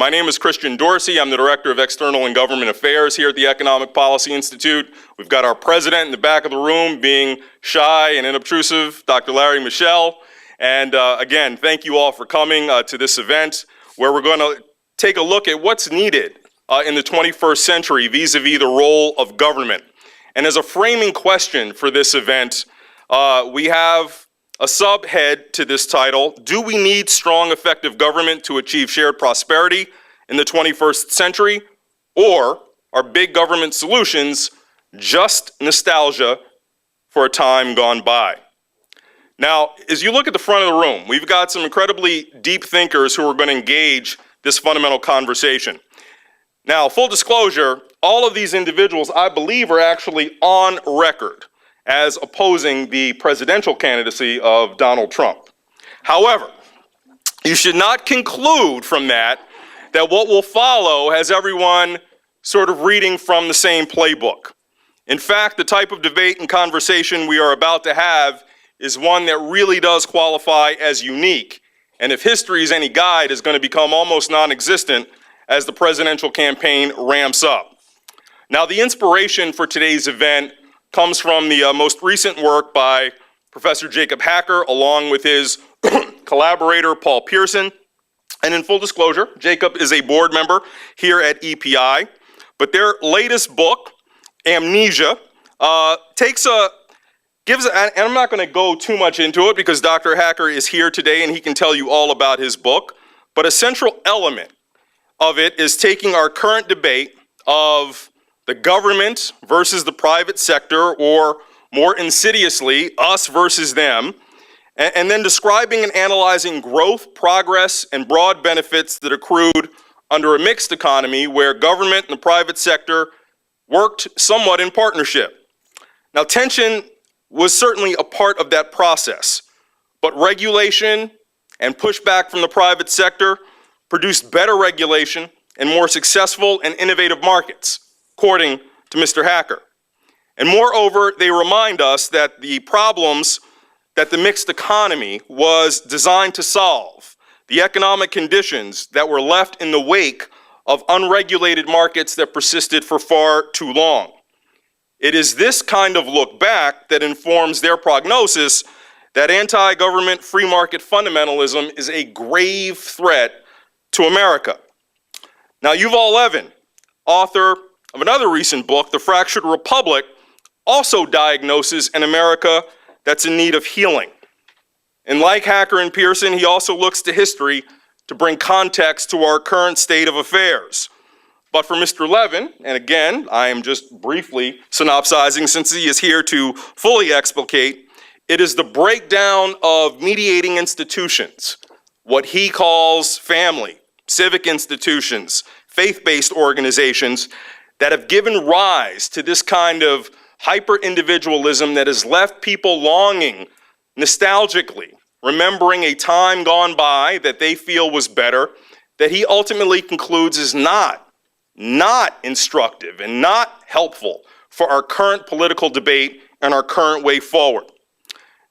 My name is Christian Dorsey. I'm the Director of External and Government Affairs here at the Economic Policy Institute. We've got our president in the back of the room being shy and unobtrusive, Dr. Larry Michel. And again, thank you all for coming to this event where we're going to take a look at what's needed in the 21st century vis-a-vis the role of government. And as a framing question for this event, we have a subhead to this title: do we need strong, effective government to achieve shared prosperity in the 21st century? Or are big government solutions just nostalgia for a time gone by? Now, as you look at the front of the room, we've got some incredibly deep thinkers who are going to engage this fundamental conversation. Now, full disclosure, all of these individuals, I believe, are actually on record as opposing the presidential candidacy of Donald Trump. However, you should not conclude from that what will follow has everyone sort of reading from the same playbook. In fact, the type of debate and conversation we are about to have is one that really does qualify as unique, and if history is any guide, is going to become almost non-existent as the presidential campaign ramps up. Now, the inspiration for today's event comes from the most recent work by Professor Jacob Hacker, along with his collaborator, Paul Pearson. And in full disclosure, Jacob is a board member here at EPI. But their latest book, Amnesia, gives, and I'm not going to go too much into it because Dr. Hacker is here today and he can tell you all about his book. But a central element of it is taking our current debate of the government versus the private sector, or more insidiously, us versus them, and then describing and analyzing growth, progress, and broad benefits that accrued under a mixed economy where government and the private sector worked somewhat in partnership. Now, tension was certainly a part of that process, but regulation and pushback from the private sector produced better regulation and more successful and innovative markets, according to Mr. Hacker. And moreover, they remind us that the problems that the mixed economy was designed to solve, the economic conditions that were left in the wake of unregulated markets that persisted for far too long. It is this kind of look back that informs their prognosis that anti-government free market fundamentalism is a grave threat to America. Now, Yuval Levin, author of another recent book, The Fractured Republic, also diagnoses an America that's in need of healing. And like Hacker and Pearson, he also looks to history to bring context to our current state of affairs. But for Mr. Levin, and again, I am just briefly synopsizing since he is here to fully explicate, it is the breakdown of mediating institutions, what he calls family, civic institutions, faith-based organizations, that have given rise to this kind of hyper-individualism that has left people longing nostalgically, remembering a time gone by that they feel was better, that he ultimately concludes is not instructive and not helpful for our current political debate and our current way forward.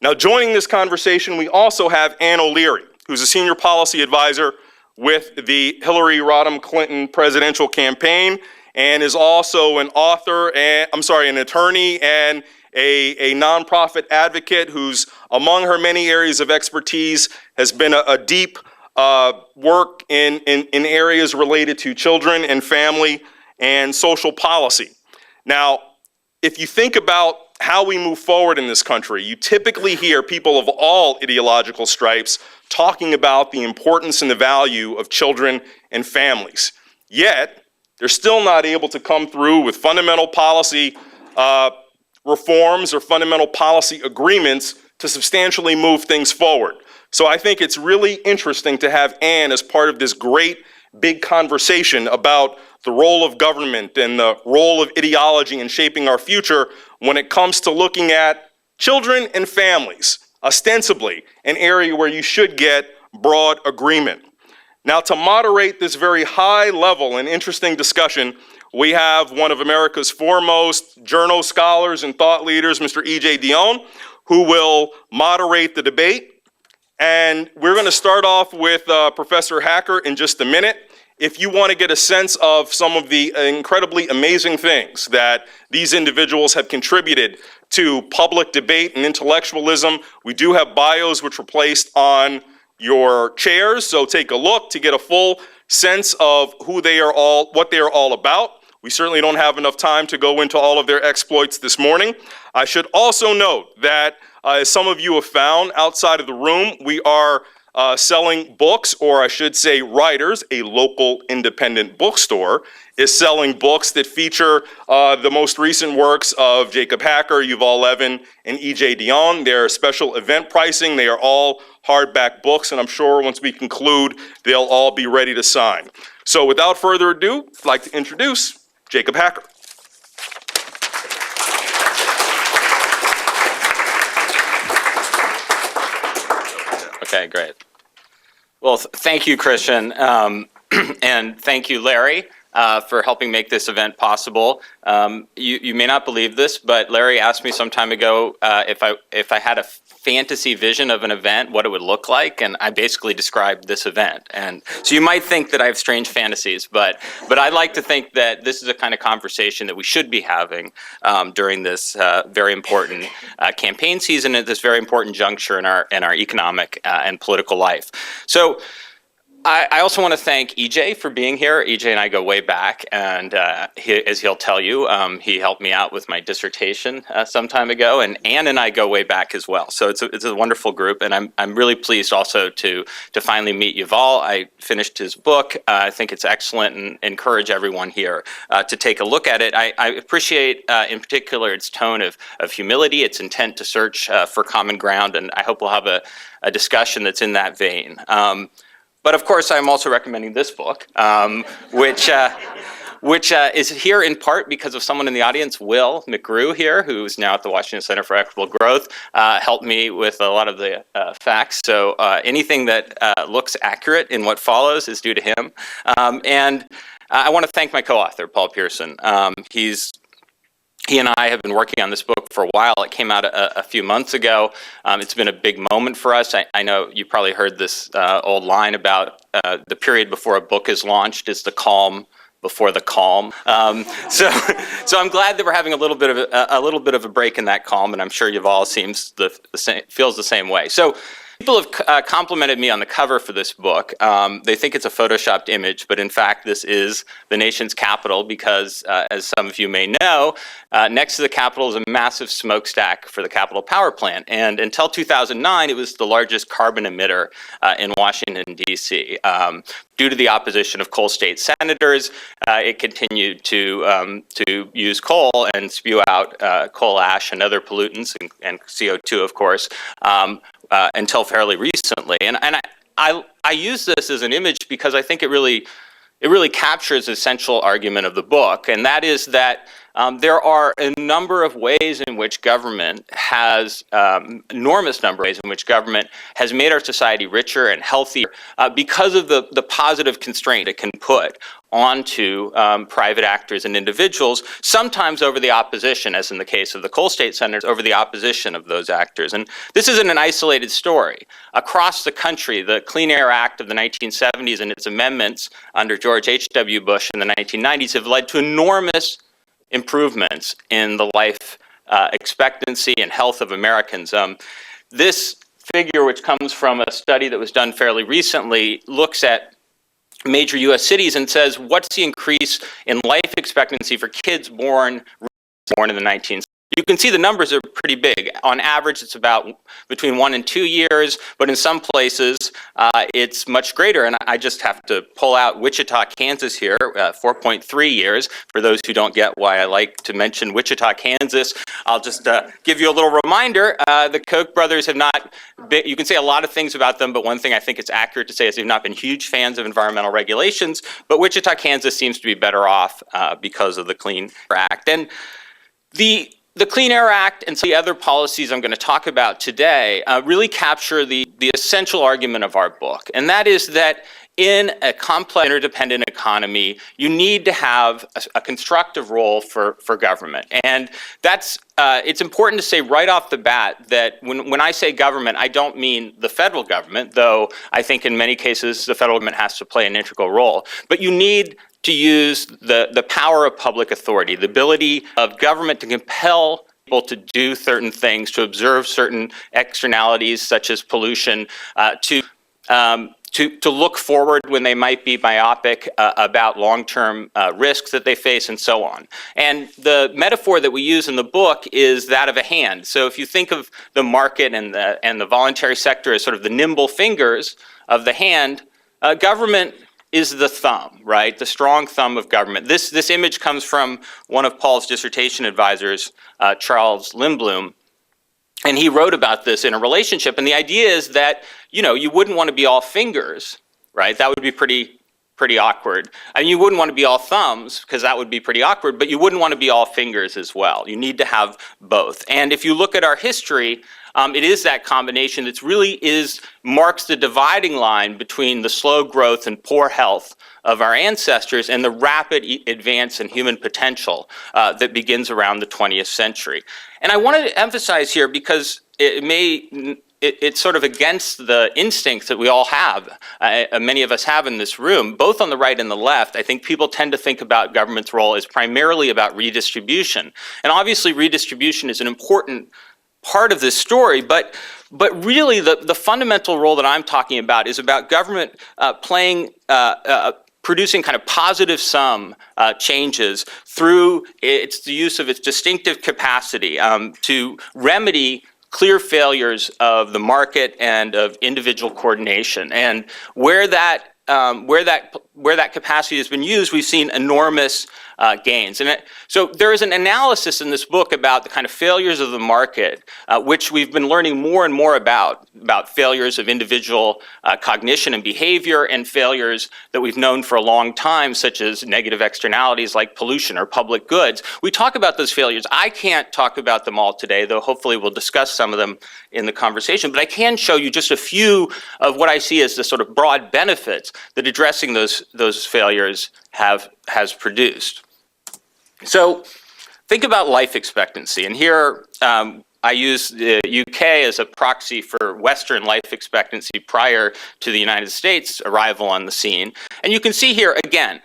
Now, joining this conversation, we also have Ann O'Leary, who's a senior policy advisor with the Hillary Rodham Clinton presidential campaign, and is also an author, an attorney and a nonprofit advocate who's, among her many areas of expertise, has been a deep work in areas related to children and family and social policy. Now, if you think about how we move forward in this country, you typically hear people of all ideological stripes talking about the importance and the value of children and families. Yet, they're still not able to come through with fundamental policy reforms or fundamental policy agreements to substantially move things forward. So I think it's really interesting to have Ann as part of this great big conversation about the role of government and the role of ideology in shaping our future when it comes to looking at children and families, ostensibly an area where you should get broad agreement. Now, to moderate this very high level and interesting discussion, we have one of America's foremost journal scholars and thought leaders, Mr. E.J. Dionne, who will moderate the debate. And we're going to start off with Professor Hacker in just a minute. if you want to get a sense of some of the incredibly amazing things that these individuals have contributed to public debate and intellectualism, we do have bios which were placed on your chairs, so take a look to get a full sense of who they are all, what they are all about. We certainly don't have enough time to go into all of their exploits this morning. I should also note that, as some of you have found outside of the room, we are selling books, or I should say writers. A local independent bookstore is selling books that feature the most recent works of Jacob Hacker, Yuval Levin, and E.J. Dionne. They're special event pricing. They are all hardback books, and I'm sure once we conclude, they'll all be ready to sign. So without further ado, I'd like to introduce Jacob Hacker. Okay, great. Well, thank you, Christian, and thank you, Larry, for helping make this event possible. You may not believe this, but Larry asked me some time ago if I had a fantasy vision of an event, what it would look like, and I basically described this event. And so you might think that I have strange fantasies, but I like to think that this is a kind of conversation that we should be having during this very important campaign season at this very important juncture in our economic and political life. So I also want to thank EJ for being here. EJ and I go way back, and as he'll tell you, he helped me out with my dissertation some time ago, and Ann and I go way back as well. So it's a wonderful group, and I'm really pleased also to finally meet Yuval. I finished his book. I think it's excellent, and encourage everyone here to take a look at it. I appreciate, in particular, its tone of humility, its intent to search for common ground, and I hope we'll have a discussion that's in that vein. But of course, I'm also recommending this book, which is here in part because of someone in the audience, Will McGrew here, who's now at the Washington Center for Equitable Growth, helped me with a lot of the facts. So anything that looks accurate in what follows is due to him. And I want to thank my co-author, Paul Pearson. He and I have been working on this book for a while. It came out a few months ago. It's been a big moment for us. I know you probably heard this old line about the period before a book is launched is the calm before the calm. So I'm glad that we're having a little bit of a break in that calm, and I'm sure Yuval feels the same way. So people have complimented me on the cover for this book. They think it's a photoshopped image, but in fact, this is the nation's capital because, as some of you may know, next to the Capitol is a massive smokestack for the Capitol Power Plant. And until 2009, it was the largest carbon emitter in Washington, D.C. Due to the opposition of coal state senators, it continued to use coal and spew out coal ash and other pollutants, and CO2, of course, until fairly recently. And I use this as an image because I think it really captures the central argument of the book, and that is that there are a number of ways in which government has, enormous number of ways in which government has made our society richer and healthier because of the positive constraint it can put onto private actors and individuals, sometimes over the opposition, as in the case of the coal state senators, over the opposition of those actors. And this isn't an isolated story. Across the country, the Clean Air Act of the 1970s and its amendments under George H.W. Bush in the 1990s have led to enormous improvements in the life expectancy and health of Americans. This figure, which comes from a study that was done fairly recently, looks at major U.S. cities and says, what's the increase in life expectancy for kids born in the 1970s? You can see the numbers are pretty big. On average, it's about between 1 and 2 years, but in some places, it's much greater. And I just have to pull out Wichita, Kansas here, 4.3 years. For those who don't get why I like to mention Wichita, Kansas, I'll just give you a little reminder. The Koch brothers have not been, you can say a lot of things about them, but one thing I think it's accurate to say is they've not been huge fans of environmental regulations, but Wichita, Kansas seems to be better off because of the Clean Air Act. And the Clean Air Act and some of the other policies I'm going to talk about today really capture the essential argument of our book, and that is that in a complex, interdependent economy, you need to have a constructive role for government. And that's, it's important to say right off the bat that when I say government, I don't mean the federal government, though I think in many cases the federal government has to play an integral role. But you need to use the power of public authority, the ability of government to compel people to do certain things, to observe certain externalities such as pollution, to look forward when they might be myopic about long-term risks that they face, and so on. And the metaphor that we use in the book is that of a hand. So if you think of the market and the voluntary sector as sort of the nimble fingers of the hand, government is the thumb, right? The strong thumb of government. This image comes from one of Paul's dissertation advisors, Charles Lindblom. And he wrote about this in a relationship, and the idea is that, you know, you wouldn't want to be all fingers, right? That would be pretty awkward. And you wouldn't want to be all thumbs, because that would be pretty awkward, but you wouldn't want to be all fingers as well. You need to have both. And if you look at our history, it is that combination that really marks the dividing line between the slow growth and poor health of our ancestors and the rapid advance in human potential that begins around the 20th century. And I wanted to emphasize here, because it's sort of against the instincts that we all have, many of us have in this room, both on the right and the left. I think people tend to think about government's role as primarily about redistribution. And obviously redistribution is an important part of this story, but really the fundamental role that I'm talking about is about government producing kind of positive sum changes through the use of its distinctive capacity to remedy clear failures of the market and of individual coordination. And where that capacity has been used, we've seen enormous gains. And so there is an analysis in this book about the kind of failures of the market, which we've been learning more and more about failures of individual cognition and behavior, and failures that we've known for a long time, such as negative externalities like pollution or public goods. We talk about those failures. I can't talk about them all today, though hopefully we'll discuss some of them in the conversation. But I can show you just a few of what I see as the sort of broad benefits that addressing those failures has produced. So think about life expectancy. And here I use the UK as a proxy for Western life expectancy prior to the United States' arrival on the scene. And you can see here, again,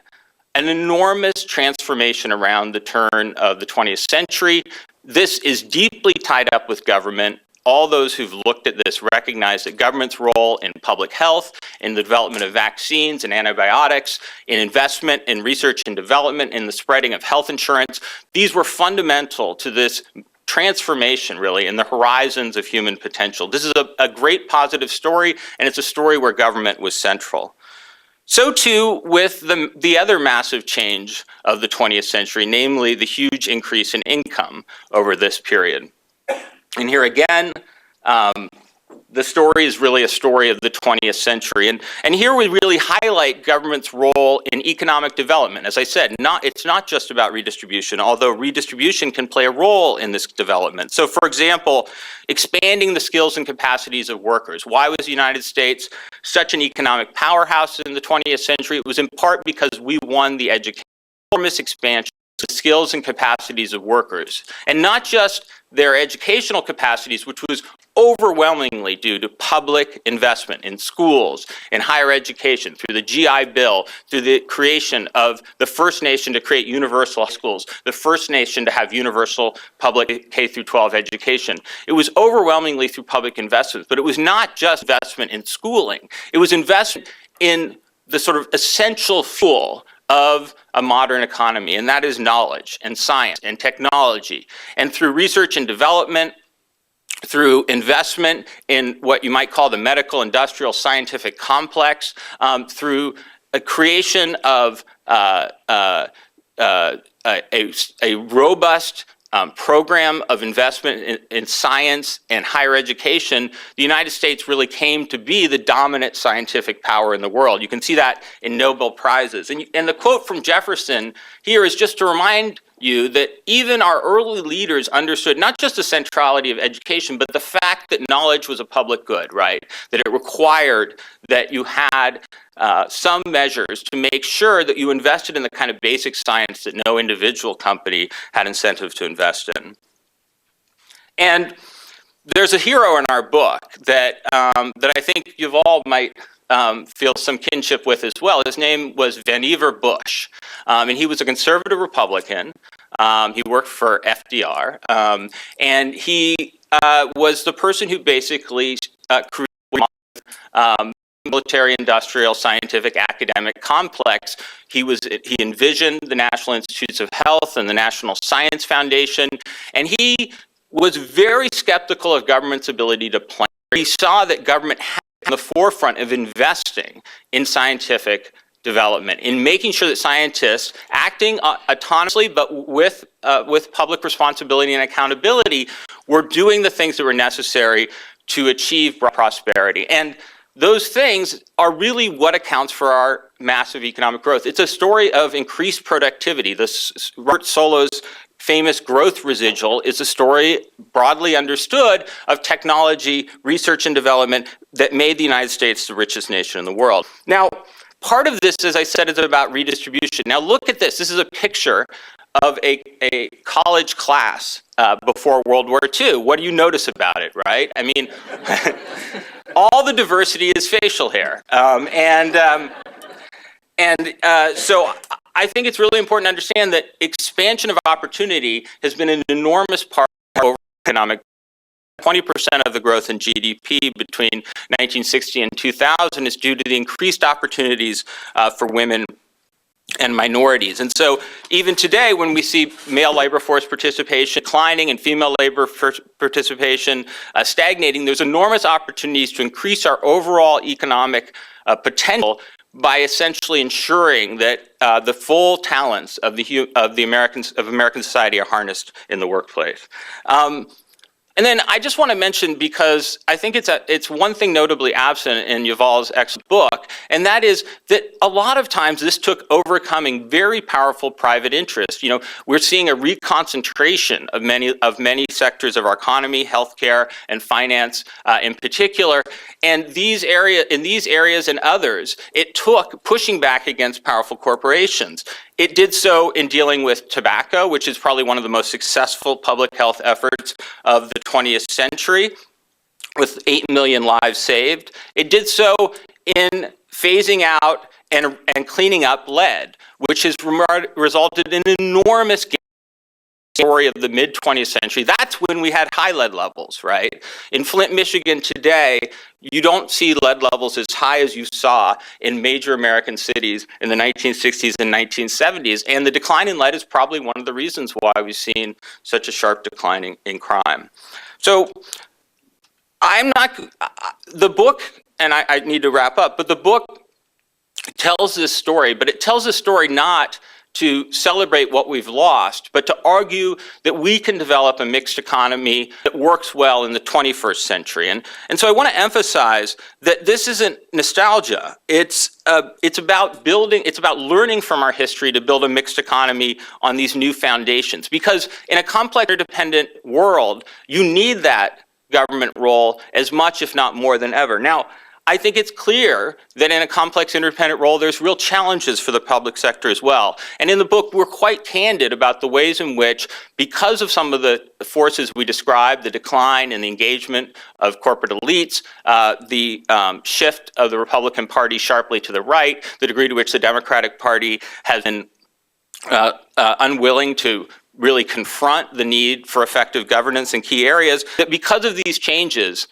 an enormous transformation around the turn of the 20th century. This is deeply tied up with government. All those who've looked at this recognize that government's role in public health, in the development of vaccines and antibiotics, in investment in research and development, in the spreading of health insurance, these were fundamental to this transformation, really, in the horizons of human potential. This is a great positive story, and it's a story where government was central. So too with the other massive change of the 20th century, namely the huge increase in income over this period. And here again, the story is really a story of the 20th century. And here we really highlight government's role in economic development. As I said, it's not just about redistribution, although redistribution can play a role in this development. So for example, expanding the skills and capacities of workers. Why was the United States such an economic powerhouse in the 20th century? It was in part because we won the enormous expansion of the skills and capacities of workers. And not just their educational capacities, which was overwhelmingly due to public investment in schools, in higher education, through the GI Bill, through the creation of the first nation to create universal schools, the first nation to have universal public K-12 education. It was overwhelmingly through public investments, but it was not just investment in schooling. It was investment in the sort of essential fuel of a modern economy, and that is knowledge and science and technology. And through research and development, through investment in what you might call the medical, industrial, scientific complex, through a creation of a robust program of investment in science and higher education, the United States really came to be the dominant scientific power in the world. You can see that in Nobel Prizes. And the quote from Jefferson here is just to remind you that even our early leaders understood not just the centrality of education, but the fact that knowledge was a public good, right? That it required that you had some measures to make sure that you invested in the kind of basic science that no individual company had incentive to invest in. And there's a hero in our book that I think Yuval might feel some kinship with as well. His name was Vannevar Bush, and he was a conservative Republican. He worked for FDR, and he was the person who basically created military, industrial, scientific, academic complex. He envisioned the National Institutes of Health and the National Science Foundation, and he was very skeptical of government's ability to plan. He saw that government had on the forefront of investing in scientific development, in making sure that scientists, acting autonomously but with public responsibility and accountability, were doing the things that were necessary to achieve prosperity. And those things are really what accounts for our massive economic growth. It's a story of increased productivity. Robert Solow's famous growth residual is a story broadly understood of technology, research and development that made the United States the richest nation in the world. Now, part of this, as I said, is about redistribution. Now look at this. This is a picture of a college class before World War II. What do you notice about it, right? I mean, all the diversity is facial hair. So I think it's really important to understand that expansion of opportunity has been an enormous part of economic. 20% of the growth in GDP between 1960 and 2000 is due to the increased opportunities for women and minorities. And so even today, when we see male labor force participation declining and female labor participation stagnating, there's enormous opportunities to increase our overall economic potential by essentially ensuring that the full talents of American society are harnessed in the workplace. And then I just want to mention, because I think it's one thing notably absent in Yuval's excellent book, and that is that a lot of times this took overcoming very powerful private interest. You know, we're seeing a reconcentration of many sectors of our economy, healthcare and finance in particular. And in these areas and others, it took pushing back against powerful corporations. It did so in dealing with tobacco, which is probably one of the most successful public health efforts of the 20th century, with 8 million lives saved. It did so in phasing out and cleaning up lead, which has resulted in enormous gains. Story of the mid-20th century, that's when we had high lead levels, right? In Flint, Michigan today, you don't see lead levels as high as you saw in major American cities in the 1960s and 1970s, and the decline in lead is probably one of the reasons why we've seen such a sharp decline in crime. So the book, and I need to wrap up, but the book tells this story, but it tells this story not to celebrate what we've lost, but to argue that we can develop a mixed economy that works well in the 21st century. And so I want to emphasize that this isn't nostalgia. It's about learning from our history to build a mixed economy on these new foundations. Because in a complex, interdependent world, you need that government role as much, if not more than ever. Now, I think it's clear that in a complex interdependent role, there's real challenges for the public sector as well. And in the book, we're quite candid about the ways in which, because of some of the forces we described, the decline in the engagement of corporate elites, the shift of the Republican Party sharply to the right, the degree to which the Democratic Party has been unwilling to really confront the need for effective governance in key areas, that because of these changes,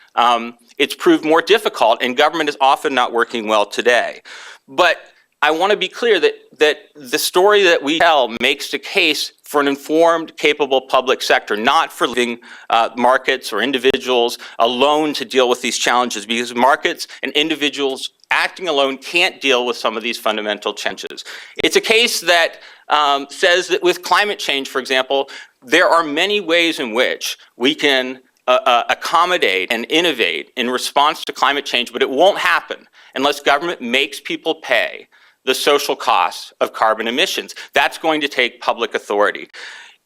it's proved more difficult, and government is often not working well today. But I want to be clear that the story that we tell makes the case for an informed, capable public sector, not for leaving markets or individuals alone to deal with these challenges, because markets and individuals acting alone can't deal with some of these fundamental challenges. It's a case that says that with climate change, for example, there are many ways in which we can accommodate and innovate in response to climate change, but it won't happen unless government makes people pay the social costs of carbon emissions. That's going to take public authority.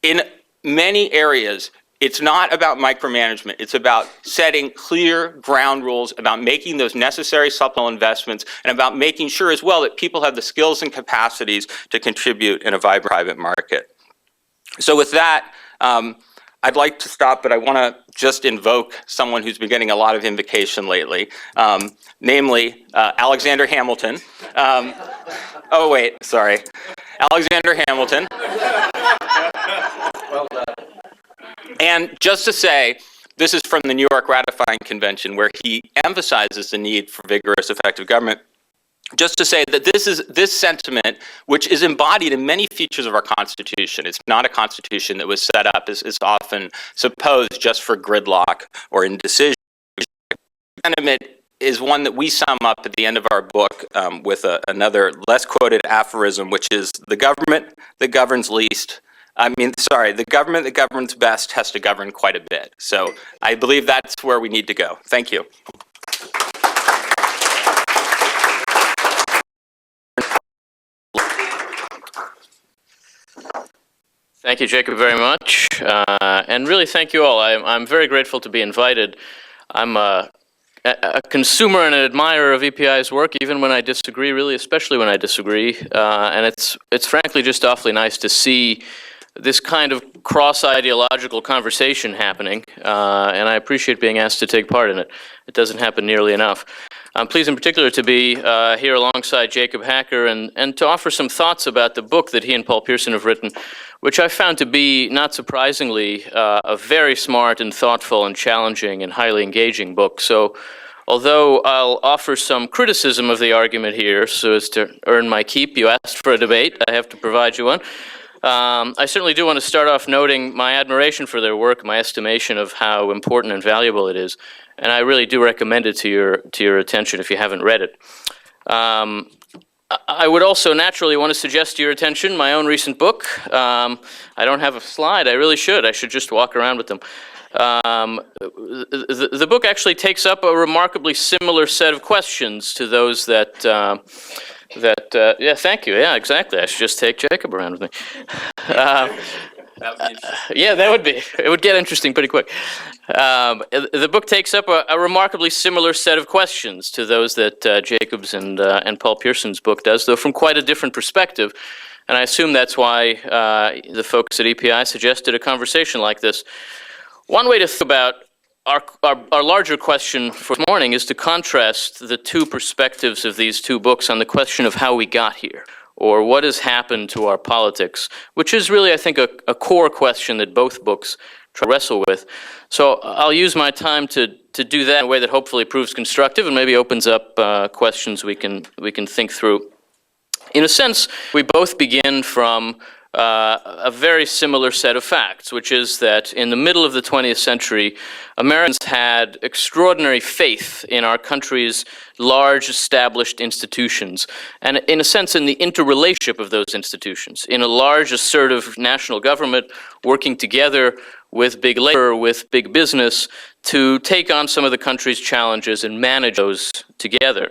In many areas, it's not about micromanagement. It's about setting clear ground rules, about making those necessary supplemental investments, and about making sure as well that people have the skills and capacities to contribute in a vibrant private market. So with that, I'd like to stop, but I want to just invoke someone who's been getting a lot of invocation lately, namely Alexander Hamilton. Oh, wait, sorry. Alexander Hamilton. Well done. And just to say, this is from the New York Ratifying Convention, where he emphasizes the need for vigorous, effective government. Just to say that this sentiment, which is embodied in many features of our Constitution, it's not a Constitution that was set up, as is often supposed, just for gridlock or indecision. Sentiment is one that we sum up at the end of our book with another less quoted aphorism, which is the government that governs least. The government that governs best has to govern quite a bit. So I believe that's where we need to go. Thank you. Thank you, Jacob, very much. And really, thank you all. I'm very grateful to be invited. I'm a consumer and an admirer of EPI's work, even when I disagree, really, especially when I disagree. And it's frankly just awfully nice to see this kind of cross-ideological conversation happening, and I appreciate being asked to take part in it. It doesn't happen nearly enough. I'm pleased in particular to be here alongside Jacob Hacker and to offer some thoughts about the book that he and Paul Pierson have written, which I found to be, not surprisingly, a very smart and thoughtful and challenging and highly engaging book. So although I'll offer some criticism of the argument here so as to earn my keep, you asked for a debate, I have to provide you one. I certainly do want to start off noting my admiration for their work, my estimation of how important and valuable it is, and I really do recommend it to your attention if you haven't read it. I would also naturally want to suggest to your attention my own recent book. I don't have a slide. I really should. I should just walk around with them. The book actually takes up a remarkably similar set of questions to those that yeah, thank you. Yeah, exactly. I should just take Jacob around with me. Yeah, that would be. It would get interesting pretty quick. The book takes up a remarkably similar set of questions to those that Jacob's and Paul Pierson's book does, though from quite a different perspective. And I assume that's why the folks at EPI suggested a conversation like this. One way to think about our larger question for this morning is to contrast the two perspectives of these two books on the question of how we got here, or what has happened to our politics, which is really, I think, a core question that both books try to wrestle with. So I'll use my time to do that in a way that hopefully proves constructive and maybe opens up questions we can think through. In a sense, we both begin from a very similar set of facts, which is that in the middle of the 20th century, Americans had extraordinary faith in our country's large established institutions, and in a sense in the interrelationship of those institutions, in a large assertive national government working together with big labor, with big business, to take on some of the country's challenges and manage those together.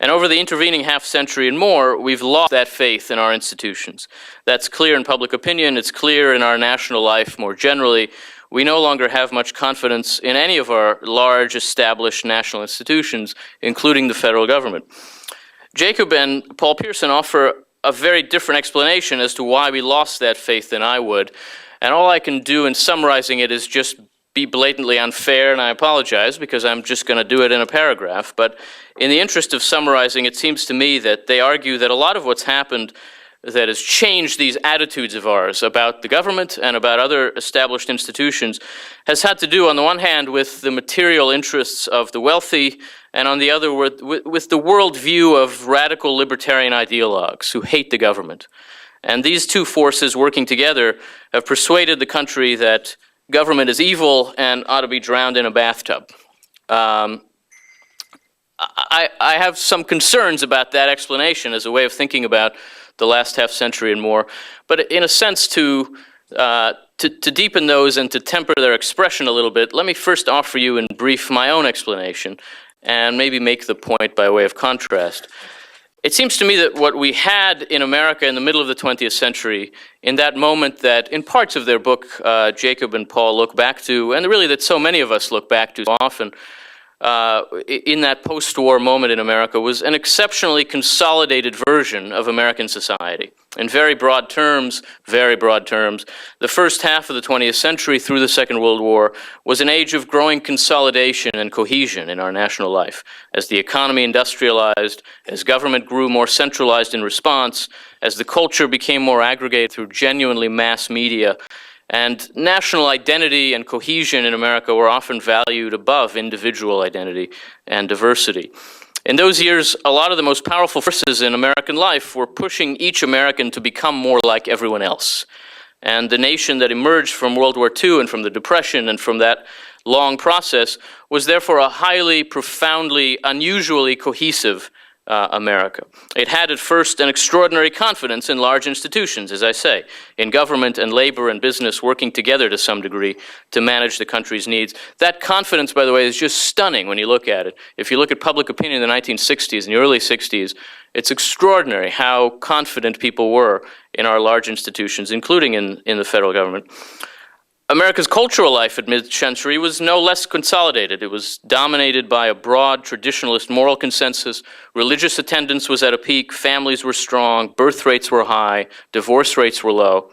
And over the intervening half century and more, we've lost that faith in our institutions. That's clear in public opinion, it's clear in our national life more generally. We no longer have much confidence in any of our large established national institutions, including the federal government. Jacob and Paul Pierson offer a very different explanation as to why we lost that faith than I would. And all I can do in summarizing it is just be blatantly unfair, and I apologize because I'm just going to do it in a paragraph. But in the interest of summarizing, it seems to me that they argue that a lot of what's happened that has changed these attitudes of ours about the government and about other established institutions has had to do, on the one hand, with the material interests of the wealthy, and on the other, with the worldview of radical libertarian ideologues who hate the government. And these two forces working together have persuaded the country that government is evil and ought to be drowned in a bathtub. I have some concerns about that explanation as a way of thinking about the last half century and more. But in a sense, to deepen those and to temper their expression a little bit, let me first offer you in brief my own explanation and maybe make the point by way of contrast. It seems to me that what we had in America in the middle of the 20th century, in that moment that in parts of their book, Jacob and Paul look back to, and really that so many of us look back to often, in that post-war moment in America, was an exceptionally consolidated version of American society. In very broad terms, the first half of the 20th century through the Second World War was an age of growing consolidation and cohesion in our national life. As the economy industrialized, as government grew more centralized in response, as the culture became more aggregated through genuinely mass media, and national identity and cohesion in America were often valued above individual identity and diversity. In those years, a lot of the most powerful forces in American life were pushing each American to become more like everyone else. And the nation that emerged from World War II and from the Depression and from that long process was therefore a highly, profoundly, unusually cohesive America. It had at first an extraordinary confidence in large institutions, as I say, in government and labor and business working together to some degree to manage the country's needs. That confidence, by the way, is just stunning when you look at it. If you look at public opinion in the 1960s and the early 60s, it's extraordinary how confident people were in our large institutions, including in the federal government. America's cultural life at mid-century was no less consolidated. It was dominated by a broad traditionalist moral consensus. Religious attendance was at a peak, families were strong, birth rates were high, divorce rates were low.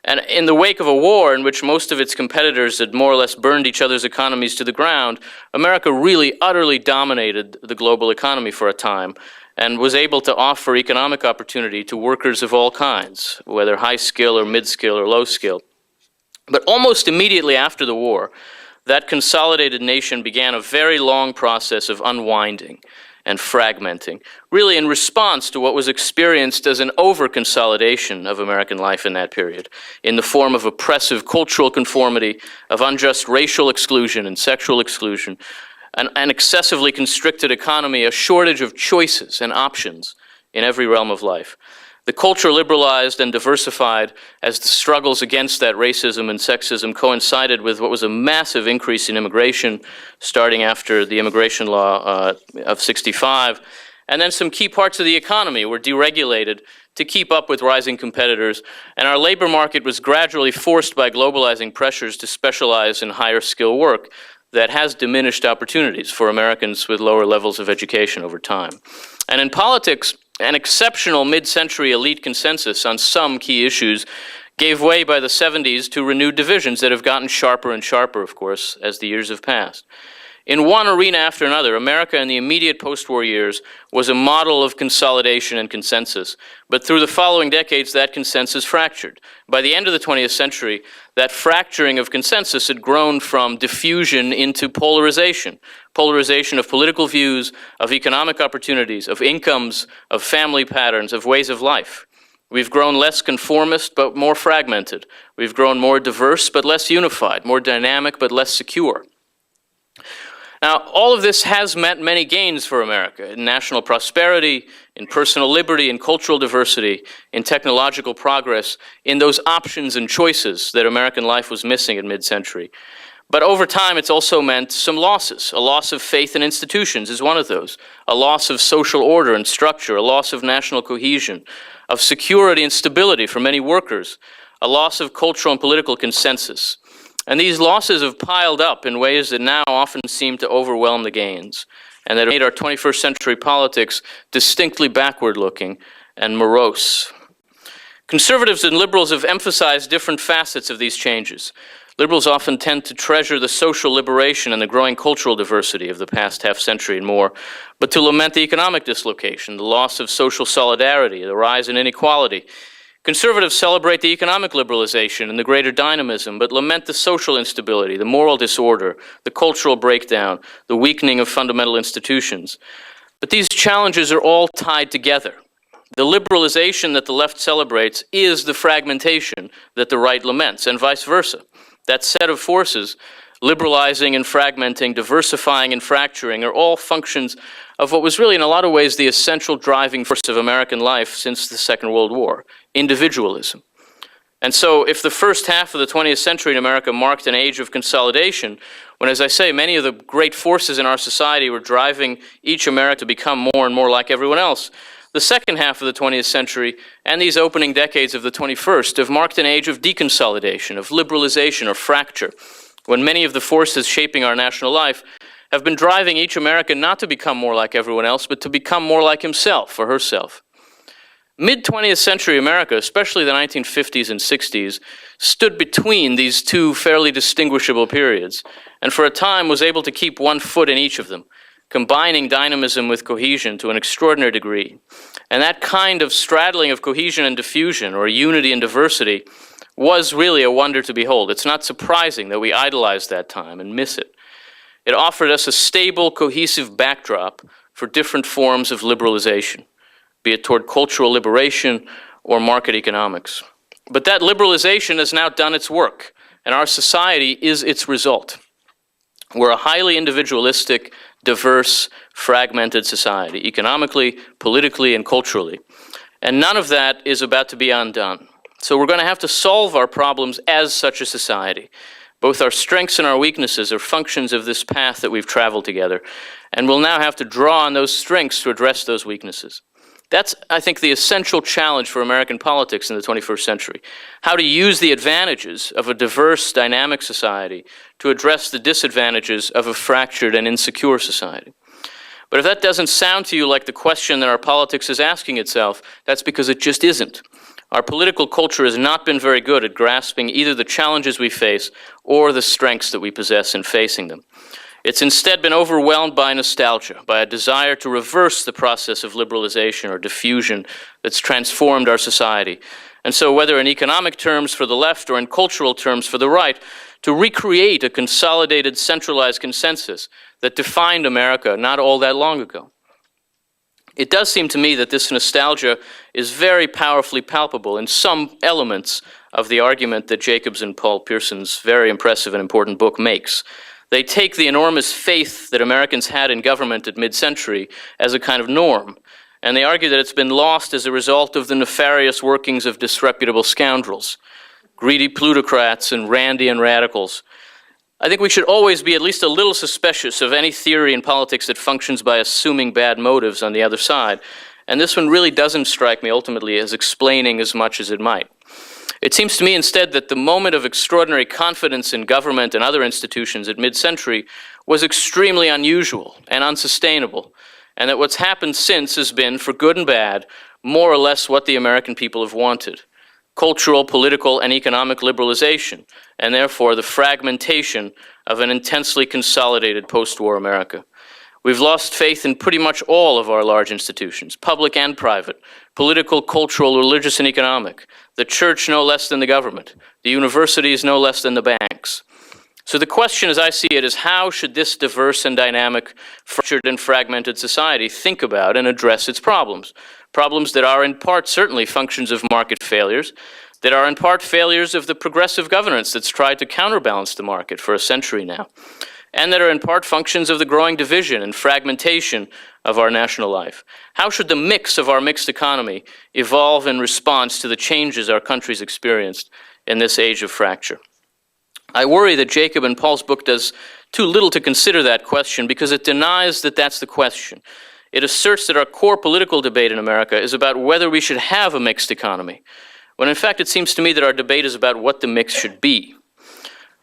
And in the wake of a war in which most of its competitors had more or less burned each other's economies to the ground, America really utterly dominated the global economy for a time and was able to offer economic opportunity to workers of all kinds, whether high skill or mid-skill or low skill. But almost immediately after the war, that consolidated nation began a very long process of unwinding and fragmenting, really in response to what was experienced as an over-consolidation of American life in that period, in the form of oppressive cultural conformity, of unjust racial exclusion and sexual exclusion, an excessively constricted economy, a shortage of choices and options in every realm of life. The culture liberalized and diversified as the struggles against that racism and sexism coincided with what was a massive increase in immigration starting after the immigration law of '65. And then some key parts of the economy were deregulated to keep up with rising competitors. And our labor market was gradually forced by globalizing pressures to specialize in higher skill work that has diminished opportunities for Americans with lower levels of education over time. And in politics, an exceptional mid-century elite consensus on some key issues gave way by the 70s to renewed divisions that have gotten sharper and sharper, of course, as the years have passed. In one arena after another, America in the immediate post-war years was a model of consolidation and consensus. But through the following decades, that consensus fractured. By the end of the 20th century, that fracturing of consensus had grown from diffusion into polarization. Polarization of political views, of economic opportunities, of incomes, of family patterns, of ways of life. We've grown less conformist but more fragmented. We've grown more diverse but less unified, more dynamic but less secure. Now, all of this has meant many gains for America in national prosperity, in personal liberty, in cultural diversity, in technological progress, in those options and choices that American life was missing in mid-century. But over time, it's also meant some losses. A loss of faith in institutions is one of those. A loss of social order and structure, a loss of national cohesion, of security and stability for many workers, a loss of cultural and political consensus. And these losses have piled up in ways that now often seem to overwhelm the gains, and that have made our 21st century politics distinctly backward-looking and morose. Conservatives and liberals have emphasized different facets of these changes. Liberals often tend to treasure the social liberation and the growing cultural diversity of the past half-century and more, but to lament the economic dislocation, the loss of social solidarity, the rise in inequality. Conservatives celebrate the economic liberalization and the greater dynamism, but lament the social instability, the moral disorder, the cultural breakdown, the weakening of fundamental institutions. But these challenges are all tied together. The liberalization that the left celebrates is the fragmentation that the right laments, and vice versa. That set of forces, liberalizing and fragmenting, diversifying and fracturing, are all functions of what was really in a lot of ways the essential driving force of American life since the Second World War, individualism. And so if the first half of the 20th century in America marked an age of consolidation, when, as I say, many of the great forces in our society were driving each American to become more and more like everyone else, The second half of the 20th century and these opening decades of the 21st have marked an age of deconsolidation, of liberalization or fracture, when many of the forces shaping our national life have been driving each American not to become more like everyone else, but to become more like himself or herself. Mid-20th century America, especially the 1950s and 60s, stood between these two fairly distinguishable periods, and for a time was able to keep one foot in each of them, combining dynamism with cohesion to an extraordinary degree. And that kind of straddling of cohesion and diffusion, or unity and diversity, was really a wonder to behold. It's not surprising that we idolize that time and miss it. It offered us a stable, cohesive backdrop for different forms of liberalization, be it toward cultural liberation or market economics. But that liberalization has now done its work, and our society is its result. We're a highly individualistic, diverse, fragmented society, economically, politically, and culturally. And none of that is about to be undone. So we're going to have to solve our problems as such a society. Both our strengths and our weaknesses are functions of this path that we've traveled together, and we'll now have to draw on those strengths to address those weaknesses. That's, I think, the essential challenge for American politics in the 21st century. How to use the advantages of a diverse, dynamic society to address the disadvantages of a fractured and insecure society. But if that doesn't sound to you like the question that our politics is asking itself, that's because it just isn't. Our political culture has not been very good at grasping either the challenges we face or the strengths that we possess in facing them. It's instead been overwhelmed by nostalgia, by a desire to reverse the process of liberalization or diffusion that's transformed our society. And so whether in economic terms for the left or in cultural terms for the right, to recreate a consolidated, centralized consensus that defined America not all that long ago. It does seem to me that this nostalgia is very powerfully palpable in some elements of the argument that Jacobs and Paul Pierson's very impressive and important book makes. They take the enormous faith that Americans had in government at mid-century as a kind of norm, and they argue that it's been lost as a result of the nefarious workings of disreputable scoundrels, greedy plutocrats and Randian radicals. I think we should always be at least a little suspicious of any theory in politics that functions by assuming bad motives on the other side, and this one really doesn't strike me ultimately as explaining as much as it might. It seems to me instead that the moment of extraordinary confidence in government and other institutions at mid-century was extremely unusual and unsustainable, and that what's happened since has been, for good and bad, more or less what the American people have wanted. Cultural, political, and economic liberalization, and therefore the fragmentation of an intensely consolidated post-war America. We've lost faith in pretty much all of our large institutions, public and private, political, cultural, religious, and economic, the church no less than the government, the universities no less than the banks. So the question, as I see it, is how should this diverse and dynamic, fractured and fragmented society think about and address its problems? Problems that are in part certainly functions of market failures, that are in part failures of the progressive governance that's tried to counterbalance the market for a century now, and that are in part functions of the growing division and fragmentation of our national life. How should the mix of our mixed economy evolve in response to the changes our country's experienced in this age of fracture? I worry that Jacob and Paul's book does too little to consider that question because it denies that that's the question. It asserts that our core political debate in America is about whether we should have a mixed economy, when in fact it seems to me that our debate is about what the mix should be.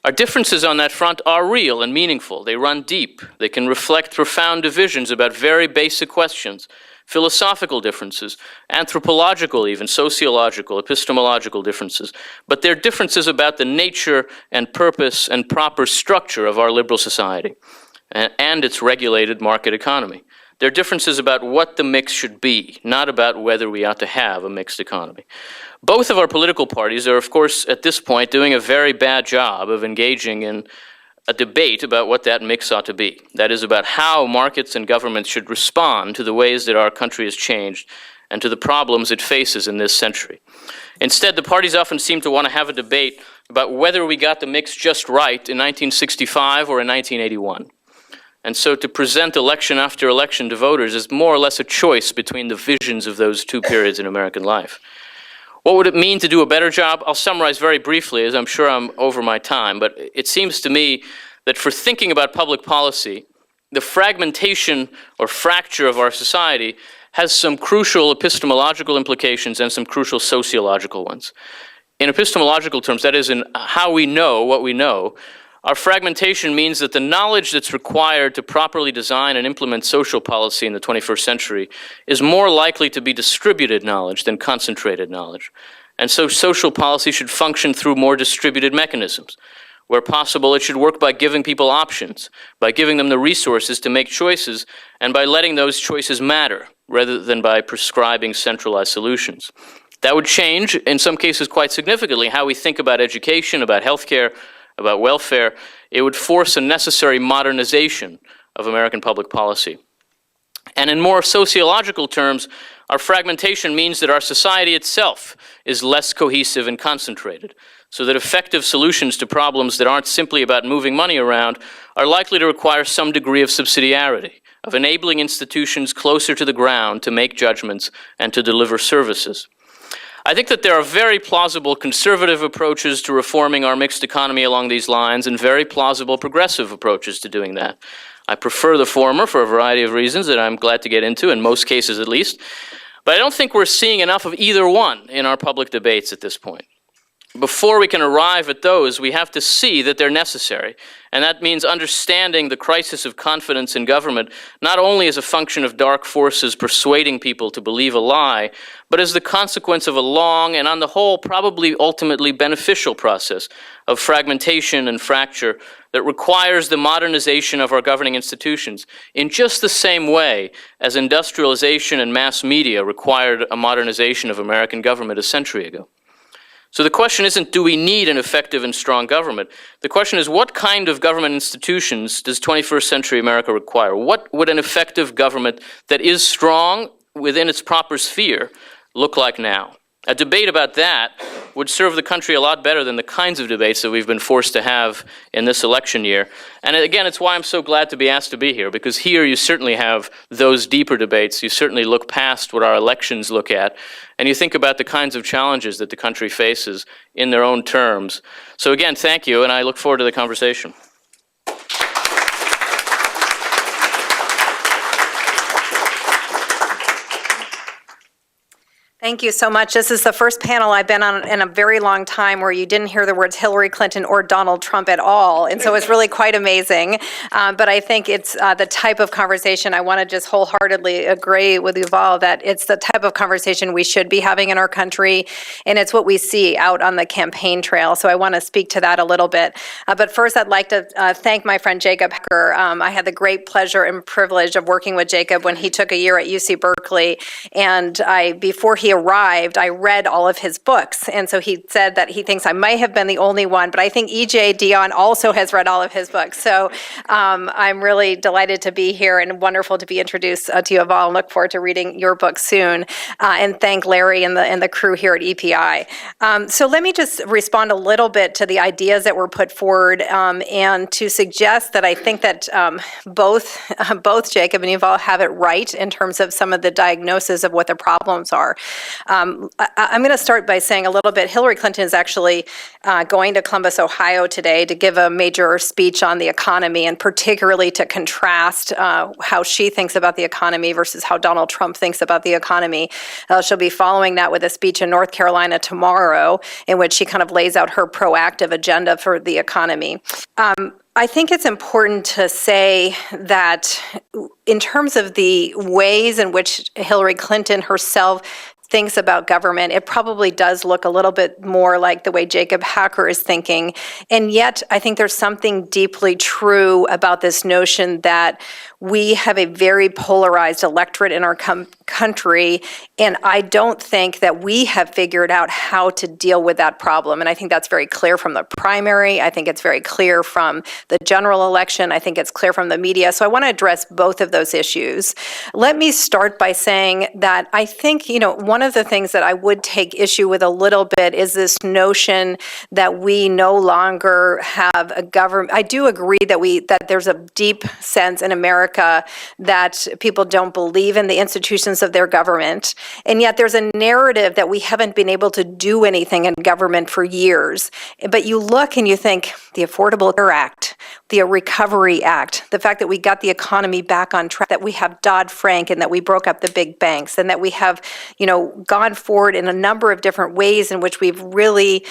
Our differences on that front are real and meaningful. They run deep. They can reflect profound divisions about very basic questions, philosophical differences, anthropological even, sociological, epistemological differences. But they're differences about the nature and purpose and proper structure of our liberal society and its regulated market economy. They're differences about what the mix should be, not about whether we ought to have a mixed economy. Both of our political parties are, of course, at this point, doing a very bad job of engaging in a debate about what that mix ought to be. That is, about how markets and governments should respond to the ways that our country has changed and to the problems it faces in this century. Instead, the parties often seem to want to have a debate about whether we got the mix just right in 1965 or in 1981. And so to present election after election to voters is more or less a choice between the visions of those two periods in American life. What would it mean to do a better job? I'll summarize very briefly, as I'm sure I'm over my time, but it seems to me that for thinking about public policy, the fragmentation or fracture of our society has some crucial epistemological implications and some crucial sociological ones. In epistemological terms, that is, in how we know what we know, our fragmentation means that the knowledge that's required to properly design and implement social policy in the 21st century is more likely to be distributed knowledge than concentrated knowledge. And so social policy should function through more distributed mechanisms. Where possible, it should work by giving people options, by giving them the resources to make choices, and by letting those choices matter, rather than by prescribing centralized solutions. That would change, in some cases quite significantly, how we think about education, about healthcare, about welfare. It would force a necessary modernization of American public policy. And in more sociological terms, our fragmentation means that our society itself is less cohesive and concentrated, so that effective solutions to problems that aren't simply about moving money around are likely to require some degree of subsidiarity, of enabling institutions closer to the ground to make judgments and to deliver services. I think that there are very plausible conservative approaches to reforming our mixed economy along these lines and very plausible progressive approaches to doing that. I prefer the former for a variety of reasons that I'm glad to get into, in most cases at least, but I don't think we're seeing enough of either one in our public debates at this point. Before we can arrive at those, we have to see that they're necessary, and that means understanding the crisis of confidence in government not only as a function of dark forces persuading people to believe a lie, but as the consequence of a long and on the whole probably ultimately beneficial process of fragmentation and fracture that requires the modernization of our governing institutions in just the same way as industrialization and mass media required a modernization of American government a century ago. So the question isn't, do we need an effective and strong government? The question is, what kind of government institutions does 21st century America require? What would an effective government that is strong within its proper sphere look like now? A debate about that would serve the country a lot better than the kinds of debates that we've been forced to have in this election year. And again, it's why I'm so glad to be asked to be here, because here you certainly have those deeper debates. You certainly look past what our elections look at, and you think about the kinds of challenges that the country faces in their own terms. So again, thank you, and I look forward to the conversation. Thank you so much. This is the first panel I've been on in a very long time where you didn't hear the words Hillary Clinton or Donald Trump at all, and so it's really quite amazing. But I think it's the type of conversation, I want to just wholeheartedly agree with Yuval that it's the type of conversation we should be having in our country, and it's what we see out on the campaign trail. So I want to speak to that a little bit. But first, I'd like to thank my friend Jacob Hacker. I had the great pleasure and privilege of working with Jacob when he took a year at UC Berkeley, and before he arrived, I read all of his books. And so he said that he thinks I might have been the only one, but I think EJ Dionne also has read all of his books. So I'm really delighted to be here and wonderful to be introduced to Yuval, and look forward to reading your book soon. And thank Larry and the crew here at EPI. So let me just respond a little bit to the ideas that were put forward and to suggest that I think that both Jacob and Yuval have it right in terms of some of the diagnosis of what the problems are. I'm going to start by saying a little bit, Hillary Clinton is actually going to Columbus, Ohio today to give a major speech on the economy, and particularly to contrast how she thinks about the economy versus how Donald Trump thinks about the economy. She'll be following that with a speech in North Carolina tomorrow in which she kind of lays out her proactive agenda for the economy. I think it's important to say that in terms of the ways in which Hillary Clinton herself thinks about government, it probably does look a little bit more like the way Jacob Hacker is thinking. And yet, I think there's something deeply true about this notion that we have a very polarized electorate in our country, and I don't think that we have figured out how to deal with that problem. And I think that's very clear from the primary. I think it's very clear from the general election. I think it's clear from the media. So I want to address both of those issues. Let me start by saying that I think, one of the things that I would take issue with a little bit is this notion that we no longer have a government. I do agree that there's a deep sense in America that people don't believe in the institutions importance of their government. And yet there's a narrative that we haven't been able to do anything in government for years. But you look and you think, the Affordable Care Act, the Recovery Act, the fact that we got the economy back on track, that we have Dodd-Frank and that we broke up the big banks, and that we have, gone forward in a number of different ways in which we've really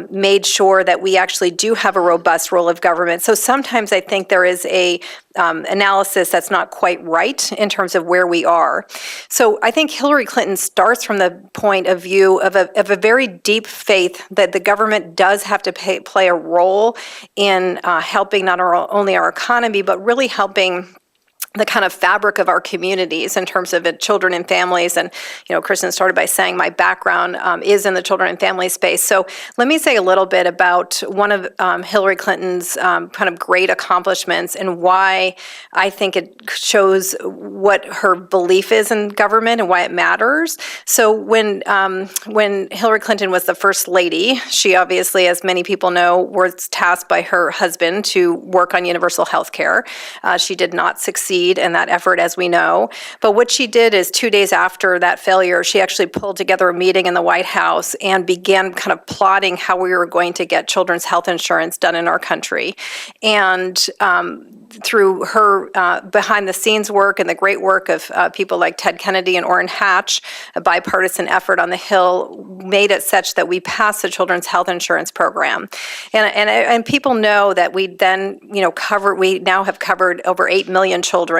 made sure that we actually do have a robust role of government. So sometimes I think there is a analysis that's not quite right in terms of where we are. So I think Hillary Clinton starts from the point of view of a very deep faith that the government does have to play a role in helping not only our economy, but really helping the kind of fabric of our communities in terms of children and families. And, Kristen started by saying my background is in the children and family space. So let me say a little bit about one of Hillary Clinton's kind of great accomplishments and why I think it shows what her belief is in government and why it matters. So when Hillary Clinton was the first lady, she obviously, as many people know, was tasked by her husband to work on universal health care. She did not succeed in that effort, as we know. But what she did is 2 days after that failure, she actually pulled together a meeting in the White House and began kind of plotting how we were going to get children's health insurance done in our country. And through her behind-the-scenes work and the great work of people like Ted Kennedy and Orrin Hatch, a bipartisan effort on the Hill made it such that we passed the Children's Health Insurance Program. And people know that we then, we now have covered over 8 million children.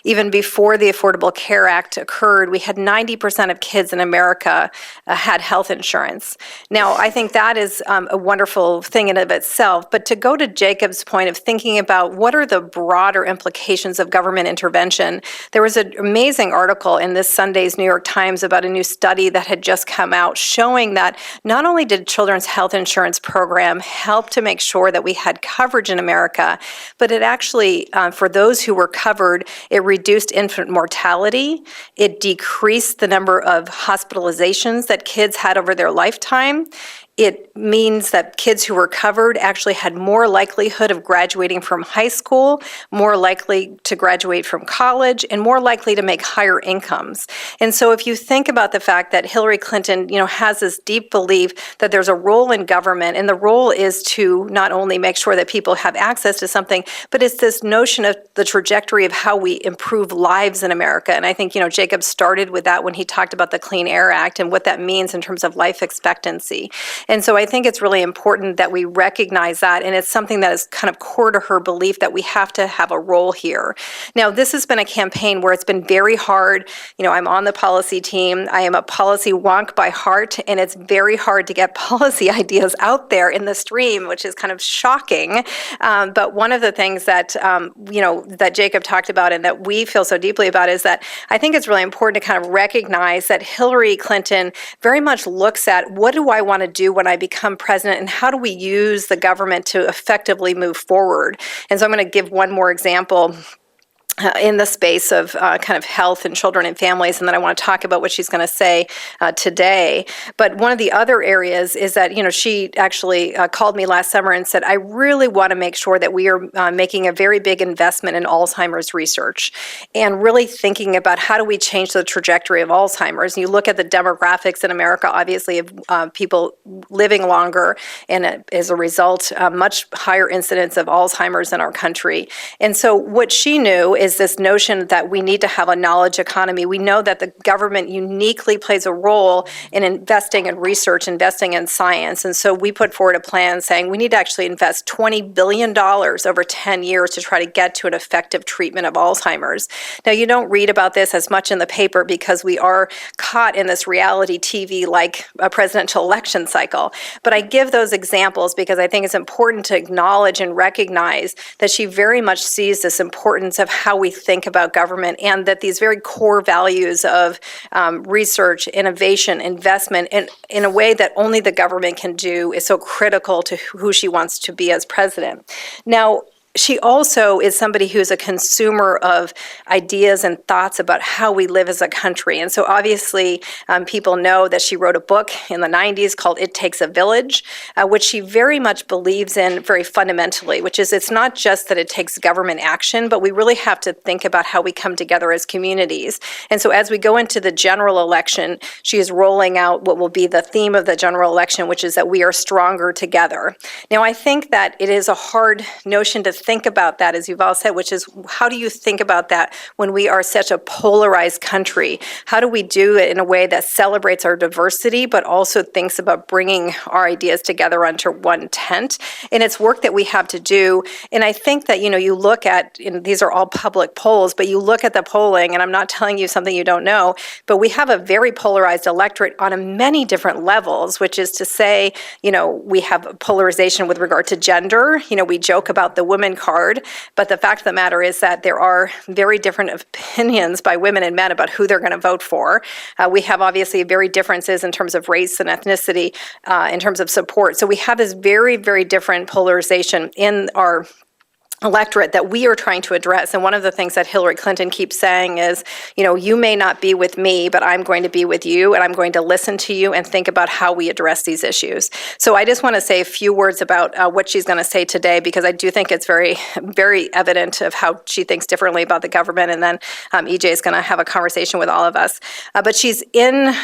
Even before the Affordable Care Act occurred, we had 90% of kids in America had health insurance. Now, I think that is a wonderful thing in and of itself, but to go to Jacob's point of thinking about what are the broader implications of government intervention, there was an amazing article in this Sunday's New York Times about a new study that had just come out showing that not only did Children's Health Insurance Program help to make sure that we had coverage in America, but it actually, for those who were covered, it reduced infant mortality, it decreased the number of hospitalizations that kids had over their lifetime. It means that kids who were covered actually had more likelihood of graduating from high school, more likely to graduate from college, and more likely to make higher incomes. And so if you think about the fact that Hillary Clinton, has this deep belief that there's a role in government, and the role is to not only make sure that people have access to something, but it's this notion of the trajectory of how we improve lives in America. And I think, Jacob started with that when he talked about the Clean Air Act and what that means in terms of life expectancy. And so I think it's really important that we recognize that, and it's something that is kind of core to her belief that we have to have a role here. Now, this has been a campaign where it's been very hard. I'm on the policy team. I am a policy wonk by heart, and it's very hard to get policy ideas out there in the stream, which is kind of shocking. But one of the things that, that Jacob talked about and that we feel so deeply about is that I think it's really important to kind of recognize that Hillary Clinton very much looks at what do I want to do when I become president, and how do we use the government to effectively move forward? And so I'm going to give one more example in the space of kind of health and children and families, and then I want to talk about what she's going to say today. But one of the other areas is that, she actually called me last summer and said, I really want to make sure that we are making a very big investment in Alzheimer's research and really thinking about how do we change the trajectory of Alzheimer's. And you look at the demographics in America, obviously, of people living longer, and as a result, much higher incidence of Alzheimer's in our country. And so what she knew is this notion that we need to have a knowledge economy. We know that the government uniquely plays a role in investing in research, investing in science. And so we put forward a plan saying we need to actually invest $20 billion over 10 years to try to get to an effective treatment of Alzheimer's. Now, you don't read about this as much in the paper because we are caught in this reality TV like a presidential election cycle. But I give those examples because I think it's important to acknowledge and recognize that she very much sees this importance of how we think about government, and that these very core values of research, innovation, investment, and in a way that only the government can do is so critical to who she wants to be as president. Now, she also is somebody who's a consumer of ideas and thoughts about how we live as a country. And so obviously people know that she wrote a book in the 90s called It Takes a Village, which she very much believes in very fundamentally, which is it's not just that it takes government action, but we really have to think about how we come together as communities. And so as we go into the general election, she is rolling out what will be the theme of the general election, which is that we are stronger together. Now, I think that it is a hard notion to think about that, as Yuval said, which is how do you think about that when we are such a polarized country? How do we do it in a way that celebrates our diversity, but also thinks about bringing our ideas together under one tent? And it's work that we have to do. And I think that, you look at, and these are all public polls, but you look at the polling, and I'm not telling you something you don't know, but we have a very polarized electorate on many different levels, which is to say, we have polarization with regard to gender. We joke about the women card, but the fact of the matter is that there are very different opinions by women and men about who they're going to vote for. We have obviously very differences in terms of race and ethnicity, in terms of support. So we have this very, very different polarization in our electorate that we are trying to address. And one of the things that Hillary Clinton keeps saying is, you may not be with me, but I'm going to be with you, and I'm going to listen to you and think about how we address these issues. So I just want to say a few words about what she's going to say today, because I do think it's very, very evident of how she thinks differently about the government. And then EJ is going to have a conversation with all of us. But she's in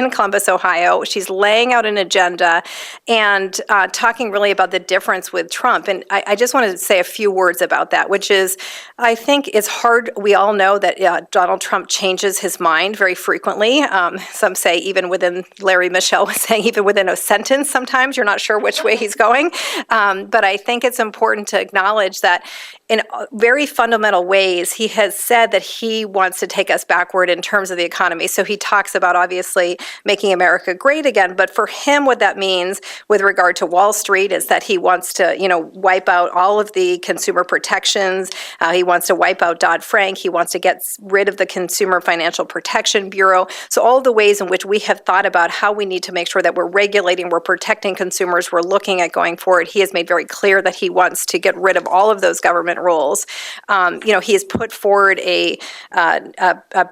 Columbus, Ohio. She's laying out an agenda and talking really about the difference with Trump. And I just want to say a few words about that, which is, I think it's hard. We all know that Donald Trump changes his mind very frequently. Some say even within, Larry Michelle was saying, even within a sentence, sometimes you're not sure which way he's going. But I think it's important to acknowledge that in very fundamental ways, he has said that he wants to take us backward in terms of the economy. So he talks about obviously making America great again. But for him, what that means with regard to Wall Street is that he wants to, wipe out all of the consumer protections. He wants to wipe out Dodd-Frank. He wants to get rid of the Consumer Financial Protection Bureau. So all the ways in which we have thought about how we need to make sure that we're regulating, we're protecting consumers, we're looking at going forward. He has made very clear that he wants to get rid of all of those government rules. He has put forward a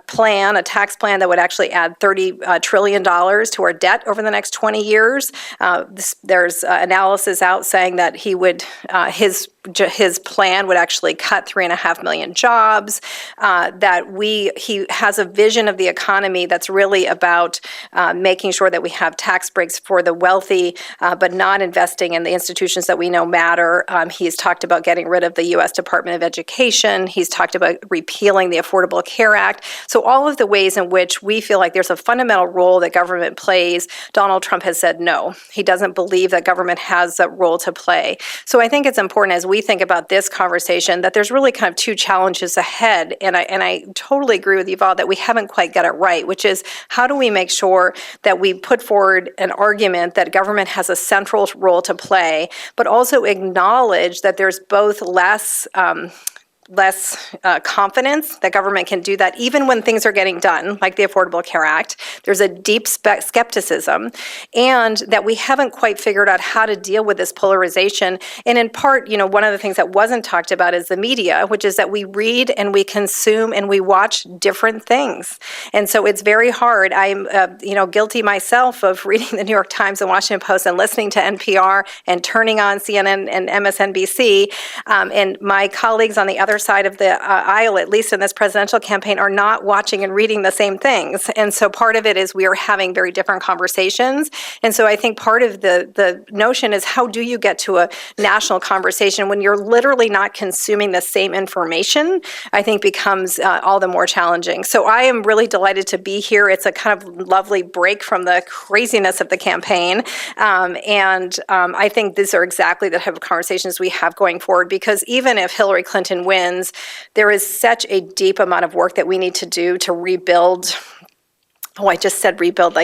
plan, a tax plan that would actually add $30 trillion to our debt over the next 20 years. There's analysis out saying that he would, his plan would actually cut 3.5 million jobs, he has a vision of the economy that's really about making sure that we have tax breaks for the wealthy, but not investing in the institutions that we know matter. He's talked about getting rid of the U.S. Department of Education. He's talked about repealing the Affordable Care Act. So all of the ways in which we feel like there's a fundamental role that government plays, Donald Trump has said no. He doesn't believe that government has a role to play. So I think it's important as we think about this conversation that there's really kind of two challenges ahead. And I totally agree with Yuval that we haven't quite got it right, which is how do we make sure that we put forward an argument that government has a central role to play, but also acknowledge that there's both less confidence that government can do that even when things are getting done, like the Affordable Care Act. There's a deep skepticism, and that we haven't quite figured out how to deal with this polarization. And in part, one of the things that wasn't talked about is the media, which is that we read and we consume and we watch different things. And so it's very hard. I'm, guilty myself of reading the New York Times and Washington Post and listening to NPR and turning on CNN and MSNBC. And my colleagues on the other side of the aisle, at least in this presidential campaign, are not watching and reading the same things. And so part of it is we are having very different conversations. And so I think part of the notion is how do you get to a national conversation when you're literally not consuming the same information, I think becomes all the more challenging. So I am really delighted to be here. It's a kind of lovely break from the craziness of the campaign. I think these are exactly the type of conversations we have going forward, because even if Hillary Clinton wins, there is such a deep amount of work that we need to do to rebuild. Oh, I just said rebuild,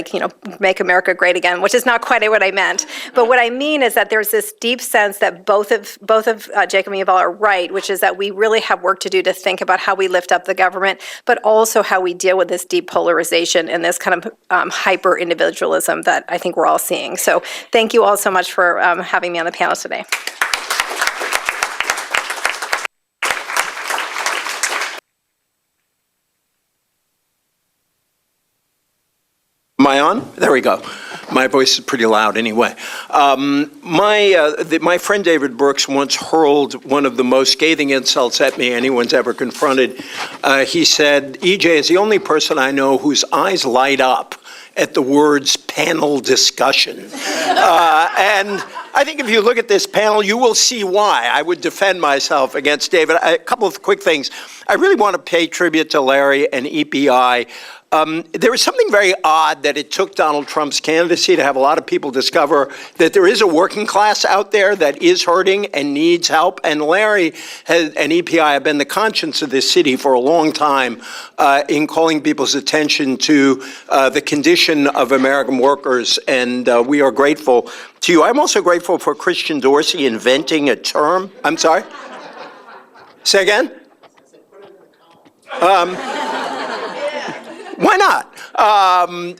make America great again, which is not quite what I meant. But what I mean is that there's this deep sense that both of Jacob and Yuval are right, which is that we really have work to do to think about how we lift up the government, but also how we deal with this deep polarization and this kind of hyper-individualism that I think we're all seeing. So thank you all so much for having me on the panel today. I on? There we go. My voice is pretty loud anyway. My friend David Brooks once hurled one of the most scathing insults at me anyone's ever confronted. He said, EJ is the only person I know whose eyes light up at the words panel discussion. And I think if you look at this panel, you will see why I would defend myself against David. A couple of quick things. I really want to pay tribute to Larry and EPI. There was something very odd that it took Donald Trump's candidacy to have a lot of people discover that there is a working class out there that is hurting and needs help. And Larry and EPI have been the conscience of this city for a long time in calling people's attention to the condition of American workers. And we are grateful to you. I'm also grateful for Christian Dorsey inventing a term. I'm sorry? Say again? Why not? I'm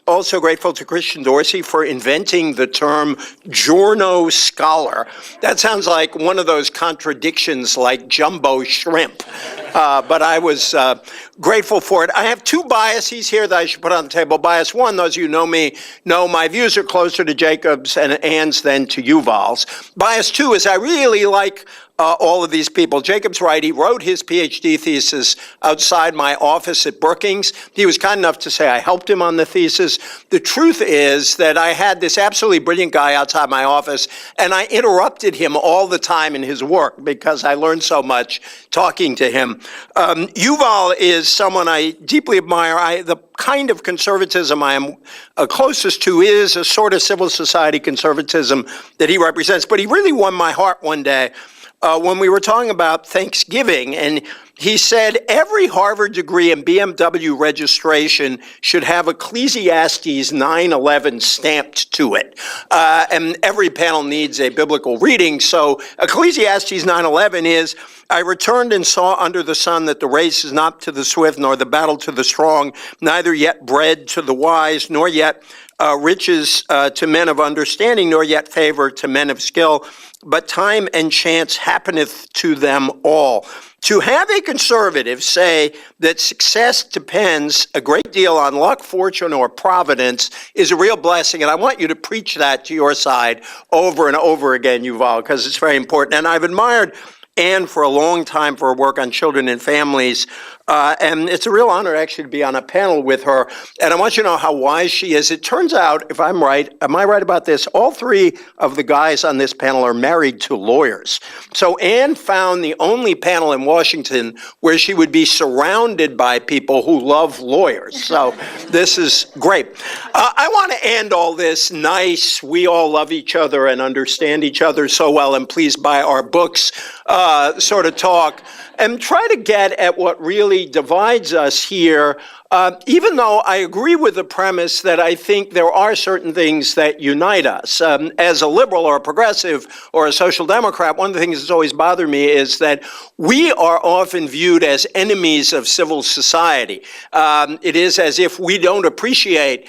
also grateful to Christian Dorsey for inventing the term Giorno Scholar. That sounds like one of those contradictions like jumbo shrimp. But I was grateful for it. I have two biases here that I should put on the table. Bias one, those of you who know me know my views are closer to Jacob's and Ann's than to Yuval's. Bias two is I really like all of these people. Jacob's right. He wrote his PhD thesis outside my office at Brookings. He was kind enough to say I helped him on the thesis. The truth is that I had this absolutely brilliant guy outside my office, and I interrupted him all the time in his work because I learned so much talking to him. Yuval is someone I deeply admire. The kind of conservatism I am closest to is a sort of civil society conservatism that he represents. But he really won my heart one day when we were talking about Thanksgiving, and he said every Harvard degree and BMW registration should have Ecclesiastes 9:11 stamped to it. And every panel needs a biblical reading. So Ecclesiastes 9:11 is, I returned and saw under the sun that the race is not to the swift, nor the battle to the strong, neither yet bread to the wise, nor yet riches to men of understanding, nor yet favor to men of skill, but time and chance happeneth to them all. To have a conservative say that success depends a great deal on luck, fortune, or providence is a real blessing, and I want you to preach that to your side over and over again, Yuval, because it's very important. And I've admired Anne for a long time for her work on children and families. And it's a real honor actually to be on a panel with her. And I want you to know how wise she is. It turns out, if I'm right, am I right about this? All three of the guys on this panel are married to lawyers. So Anne found the only panel in Washington where she would be surrounded by people who love lawyers. So this is great. I want to end all this nice, we all love each other and understand each other so well, and please buy our books sort of talk, and try to get at what really divides us here, even though I agree with the premise that I think there are certain things that unite us. As a liberal or a progressive or a social democrat, one of the things that's always bothered me is that we are often viewed as enemies of civil society. It is as if we don't appreciate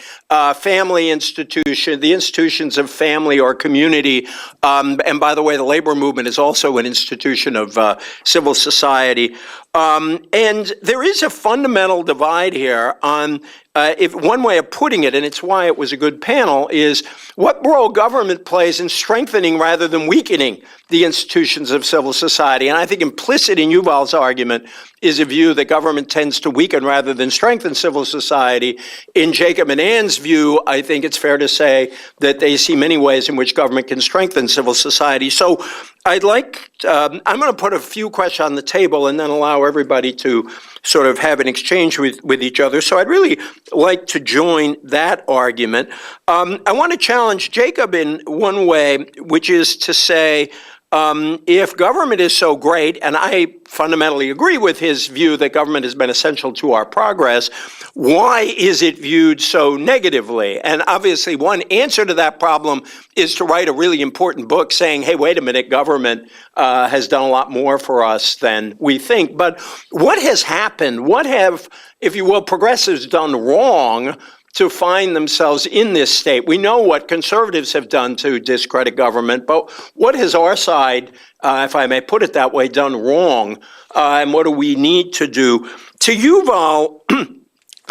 family the institutions of family or community. And by the way, the labor movement is also an institution of civil society. And there is a fundamental divide here on, if one way of putting it, and it's why it was a good panel, is what role government plays in strengthening rather than weakening the institutions of civil society. And I think implicit in Yuval's argument is a view that government tends to weaken rather than strengthen civil society. In Jacob and Ann's view, I think it's fair to say that they see many ways in which government can strengthen civil society. So I'd like, I'm going to put a few questions on the table and then allow everybody to sort of have an exchange with each other. So I'd really like to join that argument. I want to challenge Jacob in one way, which is to say, if government is so great, and I fundamentally agree with his view that government has been essential to our progress, why is it viewed so negatively? And obviously one answer to that problem is to write a really important book saying, hey, wait a minute, government has done a lot more for us than we think. But what has happened? What have, if you will, progressives done wrong to find themselves in this state? We know what conservatives have done to discredit government, but what has our side, if I may put it that way, done wrong? And what do we need to do? To Yuval,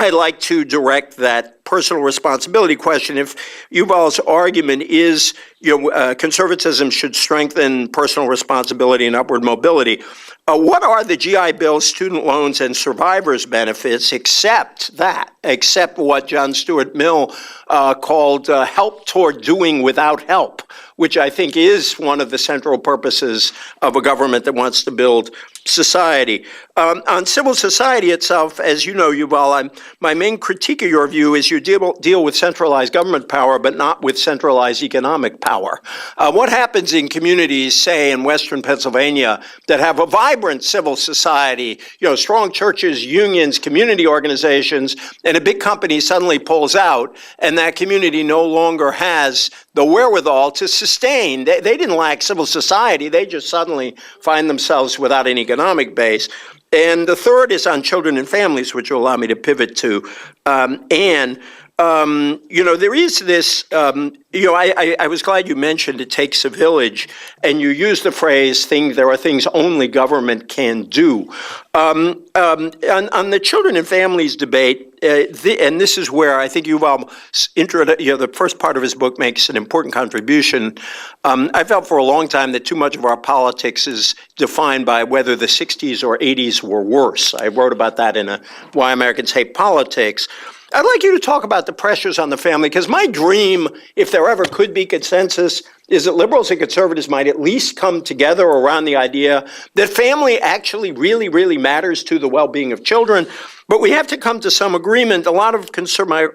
I'd like to direct that personal responsibility question. If Yuval's argument is, conservatism should strengthen personal responsibility and upward mobility, what are the GI Bill, student loans, and survivors benefits except what John Stuart Mill called help toward doing without help, which I think is one of the central purposes of a government that wants to build society. On civil society itself, as you know, Yuval, my main critique of your view is you deal with centralized government power, but not with centralized economic power. What happens in communities, say in Western Pennsylvania, that have a vibrant civil society, strong churches, unions, community organizations, and a big company suddenly pulls out, and that community no longer has the wherewithal to sustain. They didn't lack civil society, they just suddenly find themselves without an economic base. And the third is on children and families, which will allow me to pivot to. There is this, I was glad you mentioned it takes a village, and you used the phrase, there are things only government can do. On the children and families debate, and this is where I think Yuval, the first part of his book makes an important contribution. I felt for a long time that too much of our politics is defined by whether the 60s or 80s were worse. I wrote about that in Why Americans Hate Politics. I'd like you to talk about the pressures on the family, because my dream, if there ever could be consensus, is that liberals and conservatives might at least come together around the idea that family actually really, really matters to the well-being of children. But we have to come to some agreement. A lot of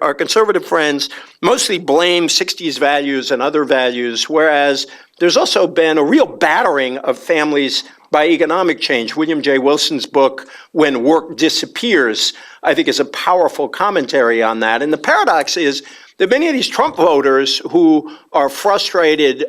our conservative friends mostly blame 60s values and other values, whereas there's also been a real battering of families by economic change. William J. Wilson's book, When Work Disappears, I think is a powerful commentary on that. And the paradox is that many of these Trump voters who are frustrated,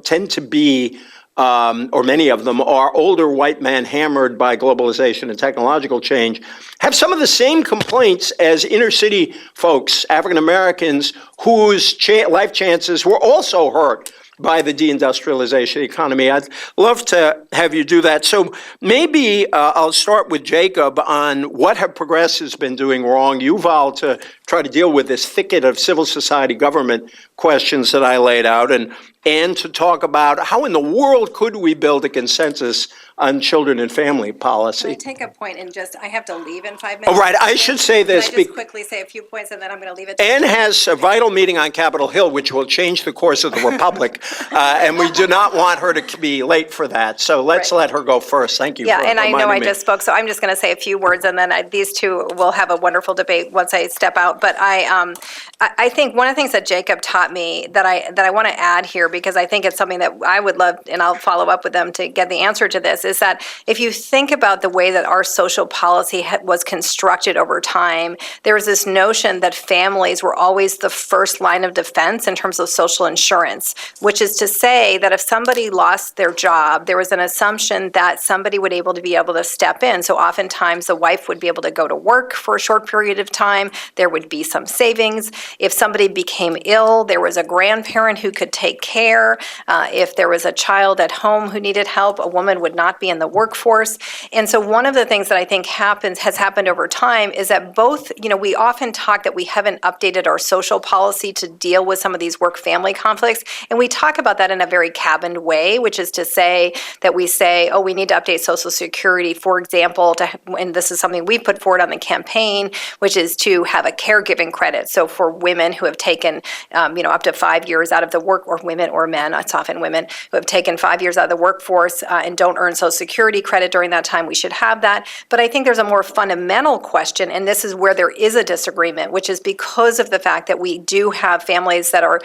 tend to be, or many of them are older white men hammered by globalization and technological change, have some of the same complaints as inner city folks, African Americans, whose life chances were also hurt by the deindustrialization economy. I'd love to have you do that. So maybe I'll start with Jacob on what have progressives been doing wrong, Yuval to try to deal with this thicket of civil society government questions that I laid out, and to talk about how in the world could we build a consensus on children and family policy. Can I take a point and I have to leave in 5 minutes? Oh, right, I should say this. Can I just quickly say a few points and then I'm going to leave it to Anne has a vital meeting on Capitol Hill, which will change the course of the Republic, and we do not want her to be late for that. So let's let her go first. Thank you for reminding me. Yeah, and I know I just spoke, so I'm just going to say a few words, and then these two will have a wonderful debate once I step out. But I think one of the things that Jacob taught me that I want to add here, because I think it's something that I would love, and I'll follow up with them to get the answer to this, is that if you think about the way that our social policy was constructed over time, there was this notion that families were always the first line of defense in terms of social insurance, which is to say that if somebody lost their job, there was an assumption that somebody would be able to step in. So oftentimes the wife would be able to go to work for a short period of time. There would be some savings. If somebody became ill, there was a grandparent who could take care. If there was a child at home who needed help, a woman would not be in the workforce. And so one of the things that I think has happened over time is that both, we often talk that we haven't updated our social policy to deal with some of these work-family conflicts. And we talk about that in a very cabined way, which is to say that we say, we need to update Social Security, for example, and this is something we put forward on the campaign, which is to have a caregiving credit. So for women who have taken, up to 5 years out of the work, or women or men, it's often women, who have taken 5 years out of the workforce and don't earn Social Security credit during that time, we should have that. But I think there's a more fundamental question, and this is where there is a disagreement, which is because of the fact that we do have families that are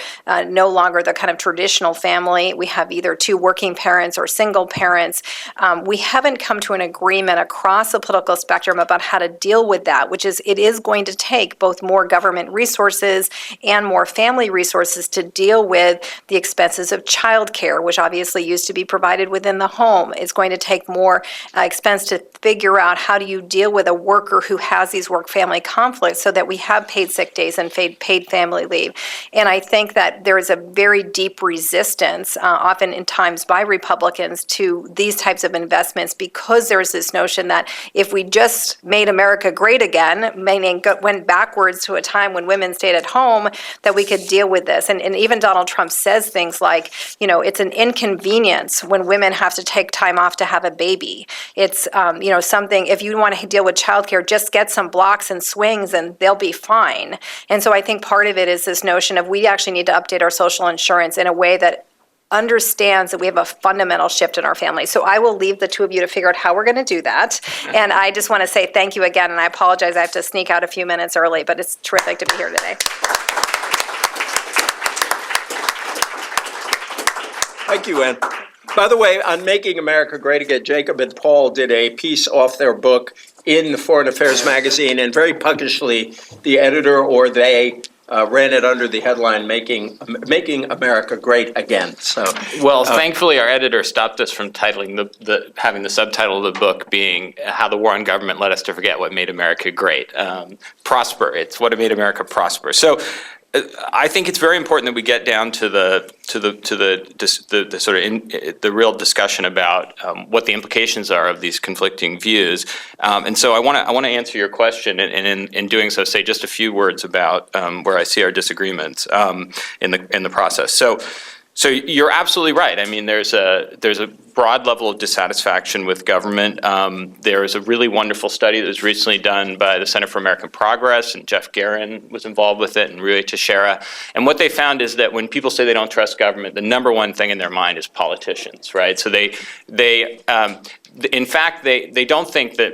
no longer the kind of traditional family. We have either two working parents or single parents. We haven't come to an agreement across the political spectrum about how to deal with that, which is it is going to take both more government resources and more family resources to deal with the expenses of childcare, which obviously used to be provided within the home. It's going going to take more expense to figure out how do you deal with a worker who has these work-family conflicts so that we have paid sick days and paid family leave. And I think that there is a very deep resistance, often in times by Republicans, to these types of investments because there's this notion that if we just made America great again, meaning went backwards to a time when women stayed at home, that we could deal with this. And even Donald Trump says things like, you know, it's an inconvenience when women have to take time off to have a baby. It's, you know, something, if you want to deal with childcare, just get some blocks and swings and they'll be fine. And so I think part of it is this notion of we actually need to update our social insurance in a way that understands that we have a fundamental shift in our family. So I will leave the two of you to figure out how we're going to do that. And I just want to say thank you again, and I apologize I have to sneak out a few minutes early, but it's terrific to be here today. Thank you, Ann. By the way, on Making America Great Again, Jacob and Paul did a piece off their book in the Foreign Affairs magazine, and very puckishly, the editor or they ran it under the headline "Making America Great Again." So, well, thankfully, our editor stopped us from titling having the subtitle of the book being "How the War on Government Led Us to Forget What Made America Great." Prosper. It's what made America prosper. So, I think it's very important that we get down to the sort of the real discussion about what the implications are of these conflicting views. And so I want to answer your question, and in doing so, say just a few words about where I see our disagreements in the process. So you're absolutely right. I mean, there's a broad level of dissatisfaction with government. There is a really wonderful study that was recently done by the Center for American Progress, and Jeff Guerin was involved with it, and Rui Teixeira. And what they found is that when people say they don't trust government, the number one thing in their mind is politicians, right? So in fact, they don't think that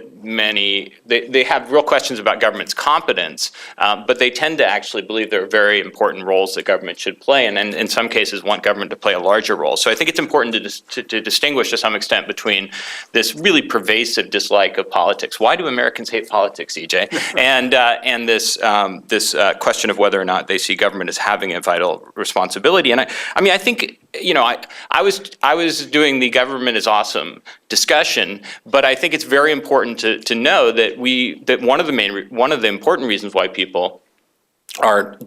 they have real questions about government's competence, but they tend to actually believe there are very important roles that government should play, and in some cases want government to play a larger role. So I think it's important to distinguish to some extent between this really pervasive dislike of politics. Why do Americans hate politics, EJ? And this question of whether or not they see government as having a vital responsibility. And I mean, I think, you know, I was doing the government is awesome discussion, but I think it's very important to know that one of the important reasons why people are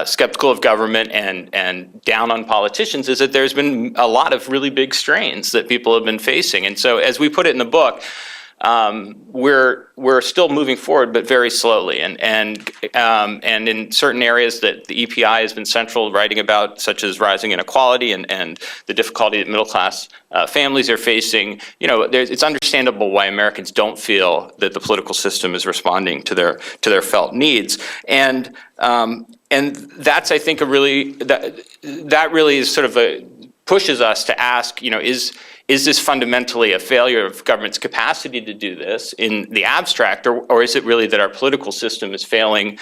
skeptical of government and down on politicians is that there's been a lot of really big strains that people have been facing. And so, as we put it in the book, we're still moving forward, but very slowly. And in certain areas that the EPI has been central, writing about, such as rising inequality and the difficulty that middle class families are facing, you know, it's understandable why Americans don't feel that the political system is responding to their felt needs. And that's, I think, that really is sort of pushes us to ask, you know, is this fundamentally a failure of government's capacity to do this in the abstract, or is it really that our political system is failing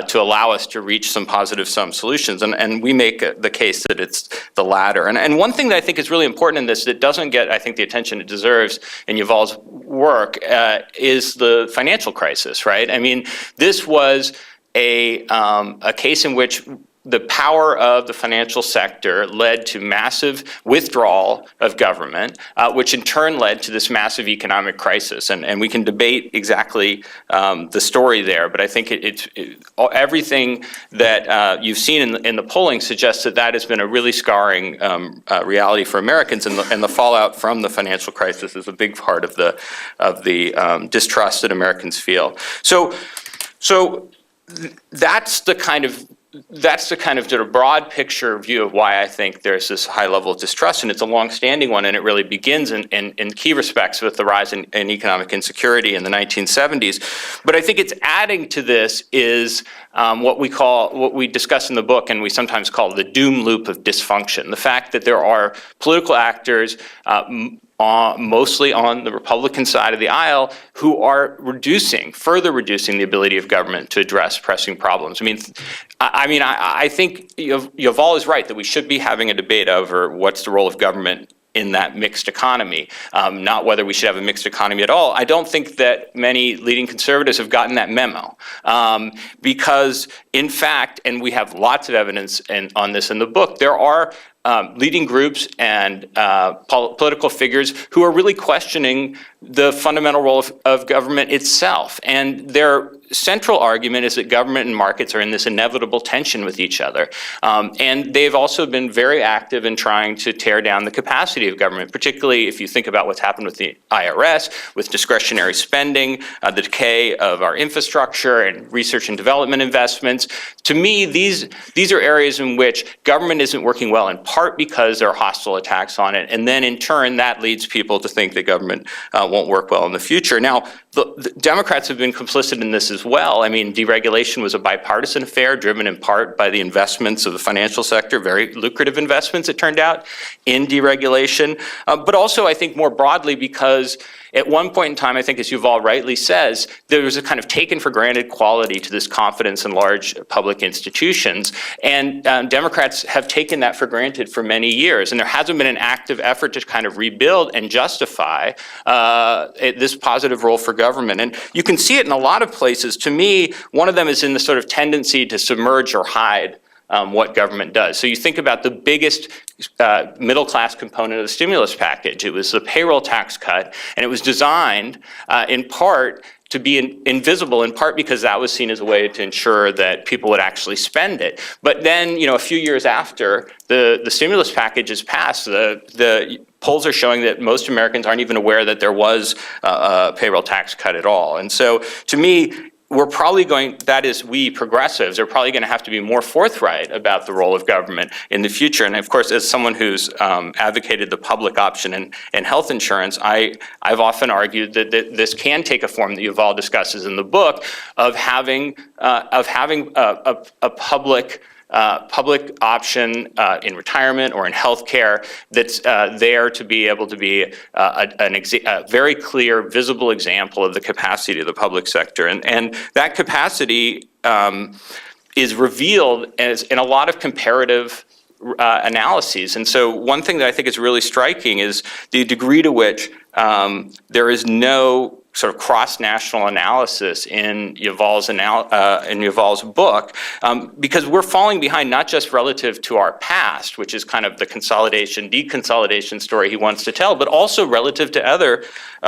to allow us to reach some positive solutions? And we make the case that it's the latter. And one thing that I think is really important in this that doesn't get, I think, the attention it deserves in Yuval's work is the financial crisis, right? I mean, this was a case in which the power of the financial sector led to massive withdrawal of government, which in turn led to this massive economic crisis. And we can debate exactly the story there, but I think everything that you've seen in the polling suggests that has been a really scarring reality for Americans, and the fallout from the financial crisis is a big part of the distrust that Americans feel. So that's the kind of sort of broad picture view of why I think there's this high level of distrust, and it's a long-standing one, and it really begins in key respects with the rise in economic insecurity in the 1970s. But I think it's adding to this is what we discuss in the book, and we sometimes call the doom loop of dysfunction. The fact that there are political actors, mostly on the Republican side of the aisle, who are further reducing the ability of government to address pressing problems. I think Yuval is right that we should be having a debate over what's the role of government in that mixed economy, not whether we should have a mixed economy at all. I don't think that many leading conservatives have gotten that memo, because in fact, and we have lots of evidence on this in the book, there are leading groups and political figures who are really questioning the fundamental role of government itself. And their central argument is that government and markets are in this inevitable tension with each other. And they've also been very active in trying to tear down the capacity of government, particularly if you think about what's happened with the IRS, with discretionary spending, the decay of our infrastructure and research and development investments. To me, these are areas in which government isn't working well, in part because there are hostile attacks on it. And then in turn, that leads people to think that government won't work well in the future. Now, the Democrats have been complicit in this as well. I mean, deregulation was a bipartisan affair driven in part by the investments of the financial sector, very lucrative investments, it turned out, in deregulation. But also, I think more broadly, because at one point in time, I think, as Yuval rightly says, there was a kind of taken for granted quality to this confidence in large public institutions. And Democrats have taken that for granted for many years. And there hasn't been an active effort to kind of rebuild and justify this positive role for government. And you can see it in a lot of places. To me, one of them is in the sort of tendency to submerge or hide what government does. So you think about the biggest middle-class component of the stimulus package. It was the payroll tax cut, and it was designed in part to be invisible, in part because that was seen as a way to ensure that people would actually spend it. But then, a few years after the stimulus package is passed, the polls are showing that most Americans aren't even aware that there was a payroll tax cut at all. And so, to me, we're probably we progressives are probably going to have to be more forthright about the role of government in the future. And of course, as someone who's advocated the public option in health insurance, I've often argued that this can take a form that Yuval discusses in the book of having a public option in retirement or in healthcare that's there to be able to be a very clear, visible example of the capacity of the public sector. And that capacity is revealed in a lot of comparative analyses. And so one thing that I think is really striking is the degree to which there is no sort of cross-national analysis in Yuval's book, because we're falling behind not just relative to our past, which is kind of the deconsolidation story he wants to tell, but also relative to other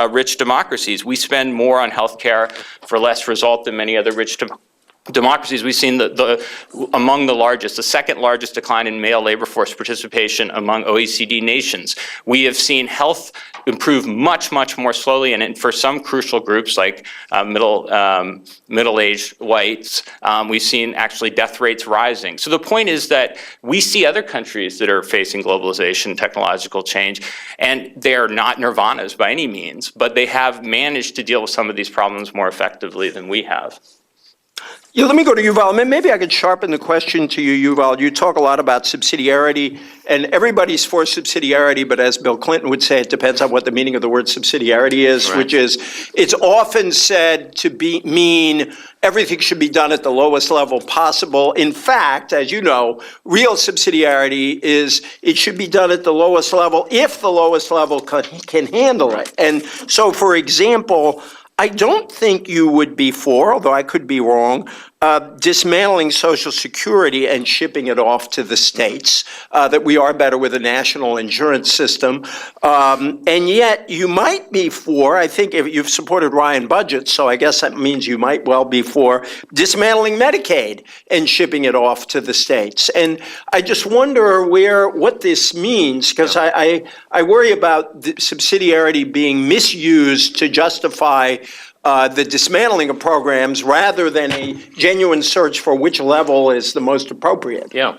rich democracies. We spend more on healthcare for less result than many other rich democracies. We've seen among the second largest decline in male labor force participation among OECD nations. We have seen health improve much, much more slowly, and for some crucial groups like middle-aged whites, we've seen actually death rates rising. So the point is that we see other countries that are facing globalization, technological change, and they're not nirvanas by any means, but they have managed to deal with some of these problems more effectively than we have. Yeah, let me go to Yuval. Maybe I could sharpen the question to you, Yuval. You talk a lot about subsidiarity, and everybody's for subsidiarity, but as Bill Clinton would say, it depends on what the meaning of the word subsidiarity is, right. Which is, it's often said to mean everything should be done at the lowest level possible. In fact, as you know, real subsidiarity is it should be done at the lowest level if the lowest level can handle it. And so, for example, I don't think you would be for, although I could be wrong, dismantling Social Security and shipping it off to the states, that we are better with a national insurance system. And yet you might be for, I think if you've supported Ryan budgets, so I guess that means you might well be for dismantling Medicaid and shipping it off to the states. And I just wonder what this means, because I worry about the subsidiarity being misused to justify the dismantling of programs rather than a genuine search for which level is the most appropriate. Yeah.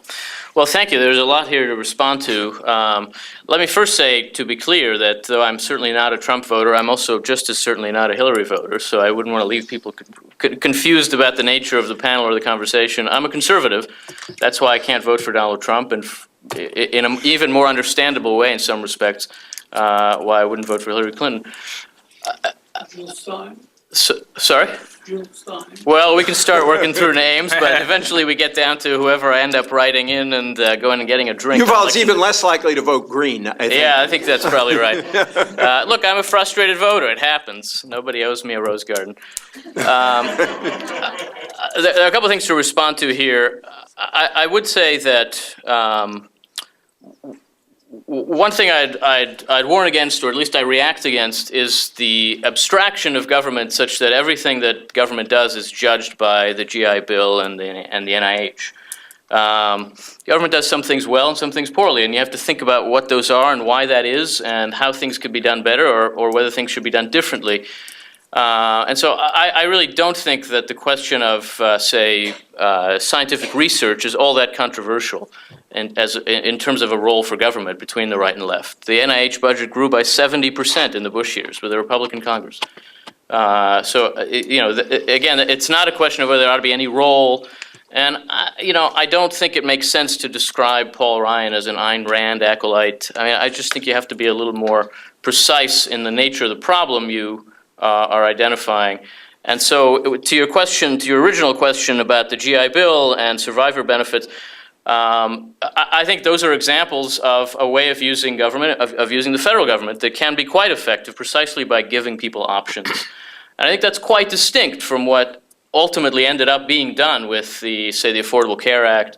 Well, thank you. There's a lot here to respond to. Let me first say, to be clear, that though I'm certainly not a Trump voter, I'm also just as certainly not a Hillary voter, so I wouldn't want to leave people confused about the nature of the panel or the conversation. I'm a conservative. That's why I can't vote for Donald Trump, and in an even more understandable way in some respects, why I wouldn't vote for Hillary Clinton. Sorry? Well, we can start working through names, but eventually we get down to whoever I end up writing in and going and getting a drink. Yuval's even less likely to vote green, I think. Yeah, I think that's probably right. Look, I'm a frustrated voter. It happens. Nobody owes me a rose garden. There are a couple of things to respond to here. I would say that one thing I'd warn against, or at least I react against, is the abstraction of government such that everything that government does is judged by the GI Bill and the NIH. Government does some things well and some things poorly, and you have to think about what those are and why that is and how things could be done better or whether things should be done differently. And so I really don't think that the question of, say, scientific research is all that controversial in terms of a role for government between the right and left. The NIH budget grew by 70% in the Bush years with a Republican Congress. Again, it's not a question of whether there ought to be any role. And, I don't think it makes sense to describe Paul Ryan as an Ayn Rand acolyte. I mean, I just think you have to be a little more precise in the nature of the problem you are identifying. And so to your original question about the GI Bill and survivor benefits, I think those are examples of a way of using government, of using the federal government that can be quite effective precisely by giving people options. And I think that's quite distinct from what ultimately ended up being done with the Affordable Care Act.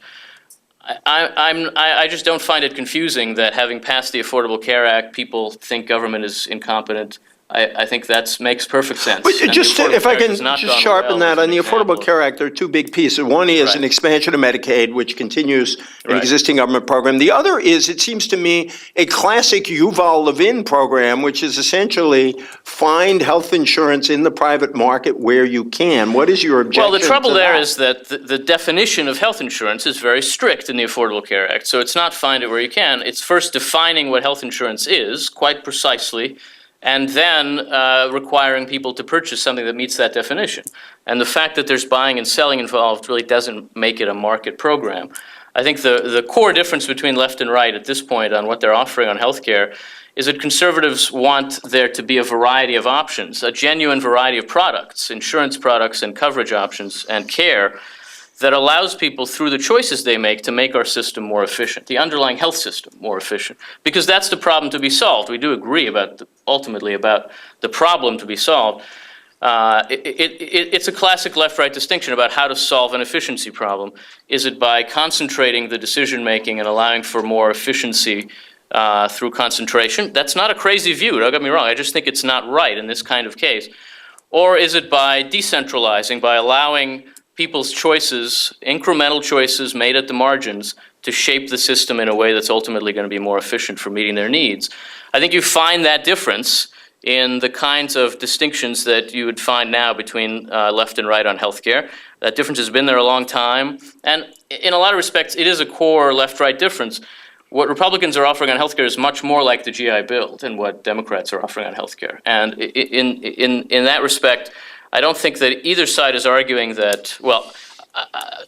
I just don't find it confusing that having passed the Affordable Care Act, people think government is incompetent. I think that makes perfect sense. But just if I can just sharpen that, on the Affordable Care Act, there are two big pieces. One is an expansion of Medicaid, which continues an existing government program. The other is, it seems to me, a classic Yuval Levin program, which is essentially find health insurance in the private market where you can. What is your objection to that? Well, the trouble there is that the definition of health insurance is very strict in the Affordable Care Act. So it's not find it where you can. It's first defining what health insurance is, quite precisely, and then requiring people to purchase something that meets that definition. And the fact that there's buying and selling involved really doesn't make it a market program. I think the core difference between left and right at this point on what they're offering on healthcare is that conservatives want there to be a variety of options, a genuine variety of products, insurance products and coverage options and care that allows people, through the choices they make, to make our system more efficient, the underlying health system more efficient. Because that's the problem to be solved. We do agree ultimately about the problem to be solved. It's a classic left-right distinction about how to solve an efficiency problem. Is it by concentrating the decision-making and allowing for more efficiency through concentration? That's not a crazy view, don't get me wrong. I just think it's not right in this kind of case. Or is it by decentralizing, by allowing people's choices, incremental choices made at the margins, to shape the system in a way that's ultimately going to be more efficient for meeting their needs? I think you find that difference in the kinds of distinctions that you would find now between left and right on healthcare. That difference has been there a long time, and in a lot of respects, it is a core left-right difference. What Republicans are offering on healthcare is much more like the GI Bill than what Democrats are offering on healthcare. And in that respect, I don't think that either side is arguing that, well,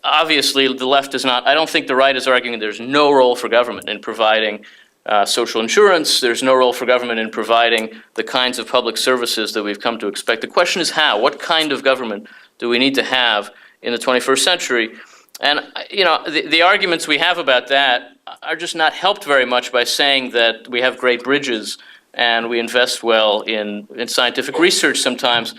obviously the left is not. I don't think the right is arguing there's no role for government in providing social insurance. There's no role for government in providing the kinds of public services that we've come to expect. The question is how. What kind of government do we need to have in the 21st century? And, the arguments we have about that are just not helped very much by saying that we have great bridges and we invest well in scientific research sometimes.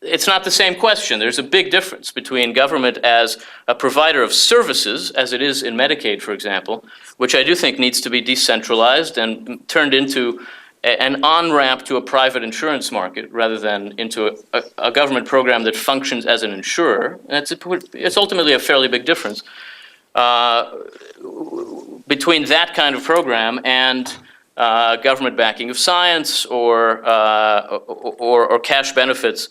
It's not the same question. There's a big difference between government as a provider of services, as it is in Medicaid, for example, which I do think needs to be decentralized and turned into an on-ramp to a private insurance market rather than into a government program that functions as an insurer. And it's ultimately a fairly big difference between that kind of program and government backing of science or cash benefits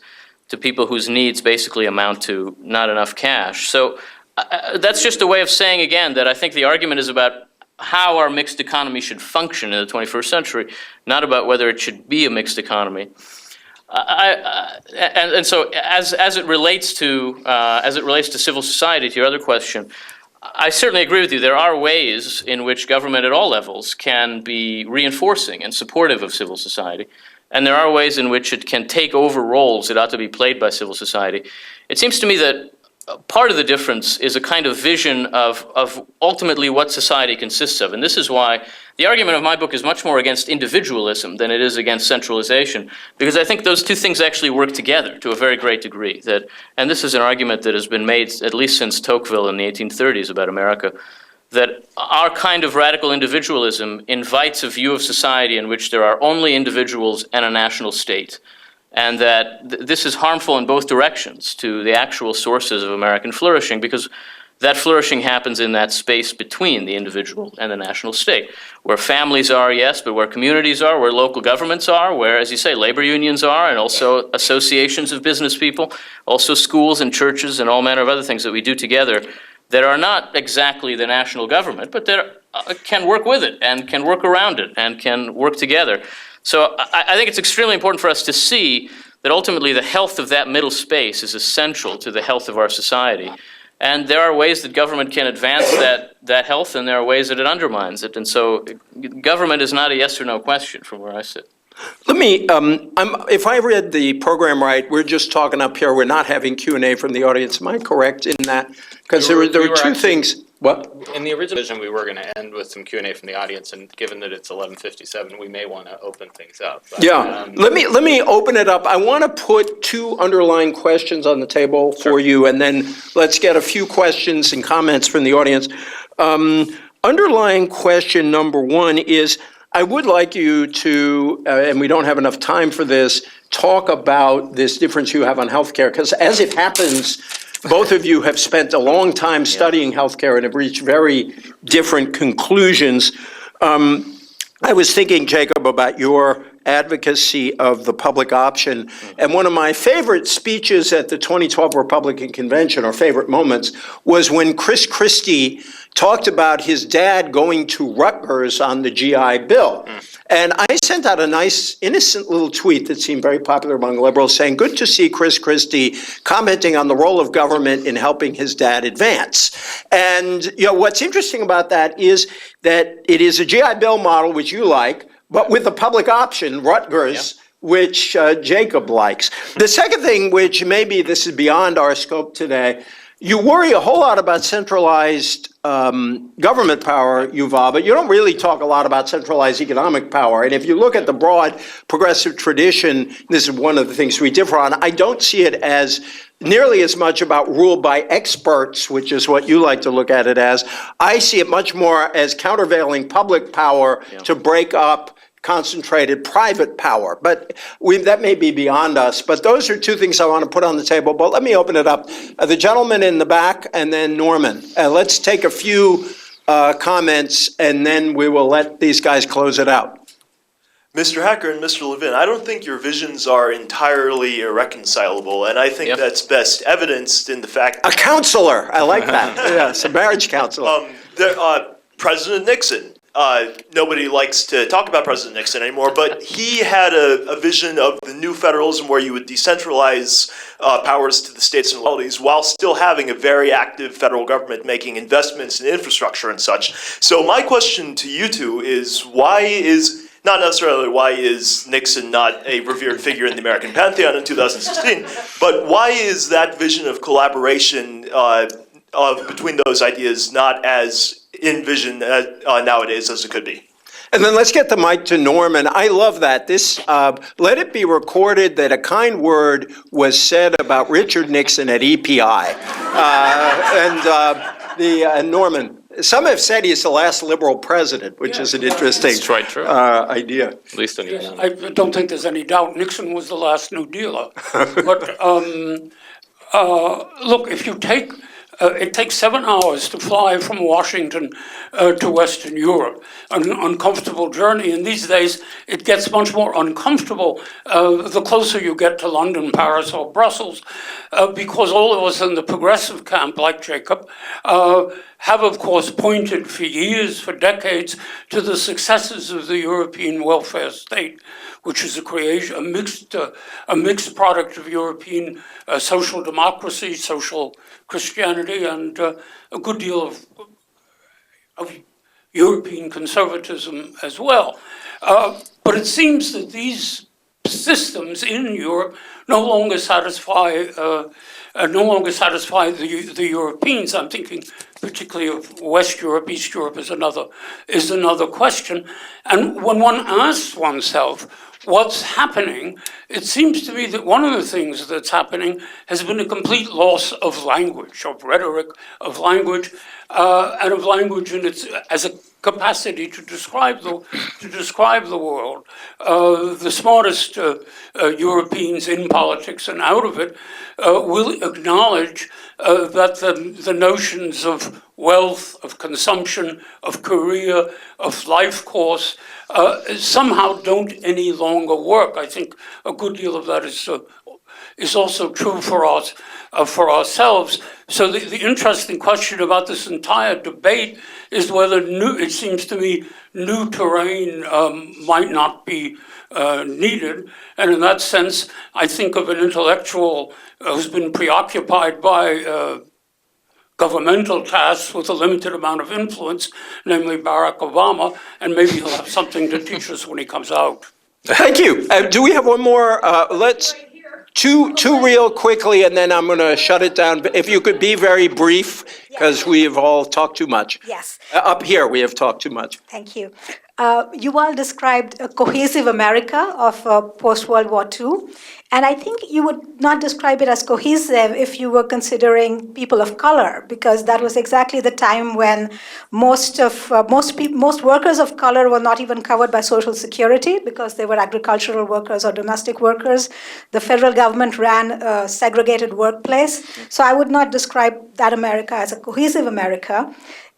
to people whose needs basically amount to not enough cash. So that's just a way of saying, again, that I think the argument is about how our mixed economy should function in the 21st century, not about whether it should be a mixed economy. And so as it relates to civil society, to your other question, I certainly agree with you. There are ways in which government at all levels can be reinforcing and supportive of civil society. and there are ways in which it can take over roles that ought to be played by civil society. It seems to me that part of the difference is a kind of vision of ultimately what society consists of. And this is why the argument of my book is much more against individualism than it is against centralization, because I think those two things actually work together to a very great degree. And this is an argument that has been made at least since Tocqueville in the 1830s about America, that our kind of radical individualism invites a view of society in which there are only individuals and a national state, and that this is harmful in both directions to the actual sources of American flourishing, because that flourishing happens in that space between the individual and the national state, where families are, yes, but where communities are, where local governments are, where, as you say, labor unions are, and also associations of business people, also schools and churches and all manner of other things that we do together that are not exactly the national government, but that can work with it and can work around it and can work together. So I think it's extremely important for us to see that ultimately the health of that middle space is essential to the health of our society. And there are ways that government can advance that health, and there are ways that it undermines it. And so government is not a yes or no question from where I sit. Let me, if I read the program right, we're just talking up here, we're not having Q&A from the audience. Am I correct in that? Because there were two things. What? In the original vision, we were going to end with some Q&A from the audience, and given that it's 11:57, we may want to open things up. But, yeah, let me open it up. I want to put two underlying questions on the table for you, and then let's get a few questions and comments from the audience. Underlying question number one is, I would like you to, and we don't have enough time for this, talk about this difference you have on healthcare, because as it happens, both of you have spent a long time studying healthcare and have reached very different conclusions. I was thinking, Jacob, about your advocacy of the public option. And one of my favorite speeches at the 2012 Republican Convention, or favorite moments, was when Chris Christie talked about his dad going to Rutgers on the GI Bill. And I sent out a nice, innocent little tweet that seemed very popular among liberals saying, good to see Chris Christie commenting on the role of government in helping his dad advance. And what's interesting about that is that it is a GI Bill model, which you like, but with a public option, Rutgers, which Jacob likes. The second thing, which maybe this is beyond our scope today, you worry a whole lot about centralized government power, Yuval, but you don't really talk a lot about centralized economic power. And if you look at the broad progressive tradition, this is one of the things we differ on, I don't see it as nearly as much about rule by experts, which is what you like to look at it as. I see it much more as countervailing public power to break up concentrated private power. But that may be beyond us. But those are two things I want to put on the table. But let me open it up. The gentleman in the back, and then Norman. Let's take a few comments, and then we will let these guys close it out. Mr. Hacker and Mr. Levin, I don't think your visions are entirely irreconcilable, and I think that's best evidenced in the fact A counselor, I like that. Yes, a marriage counselor. President Nixon. Nobody likes to talk about President Nixon anymore, but he had a vision of the new federalism where you would decentralize powers to the states and localities while still having a very active federal government making investments in infrastructure and such. So my question to you two is, not necessarily why is Nixon not a revered figure in the American pantheon in 2016, but why is that vision of collaboration between those ideas not as envisioned nowadays as it could be? And then let's get the mic to Norman. I love that. Let it be recorded that a kind word was said about Richard Nixon at EPI. And Norman, some have said he's the last liberal president, which is an interesting idea. At least on I don't think there's any doubt Nixon was the last New Dealer. But look, if you take it takes 7 hours to fly from Washington to Western Europe, an uncomfortable journey. And these days, it gets much more uncomfortable the closer you get to London, Paris, or Brussels, because all of us in the progressive camp, like Jacob, have, of course, pointed for years, for decades, to the successes of the European welfare state, which is a mixed product of European social democracy, social Christianity, and a good deal of European conservatism as well. But it seems that these systems in Europe no longer satisfy the Europeans. I'm thinking particularly of West Europe. East Europe is another question. And when one asks oneself what's happening, it seems to me that one of the things that's happening has been a complete loss of language, of rhetoric, of language, and of language in its as a capacity to describe the world. The smartest Europeans in politics and out of it will acknowledge that the notions of wealth, of consumption, of career, of life course somehow don't any longer work. I think a good deal of that is also true for us, for ourselves. So the interesting question about this entire debate is whether it seems to me new terrain might not be needed. And in that sense, I think of an intellectual who's been preoccupied by governmental tasks with a limited amount of influence, namely Barack Obama, and maybe he'll have something to teach us when he comes out. Thank you. Do we have one more? Let's two real quickly, and then I'm going to shut it down. If you could be very brief, because we have all talked too much. Yes. Up here, we have talked too much. Thank you. Yuval described a cohesive America of post-World War II, and I think you would not describe it as cohesive if you were considering people of color, because that was exactly the time when most workers of color were not even covered by Social Security because they were agricultural workers or domestic workers. The federal government ran a segregated workplace, so I would not describe that America as a cohesive America.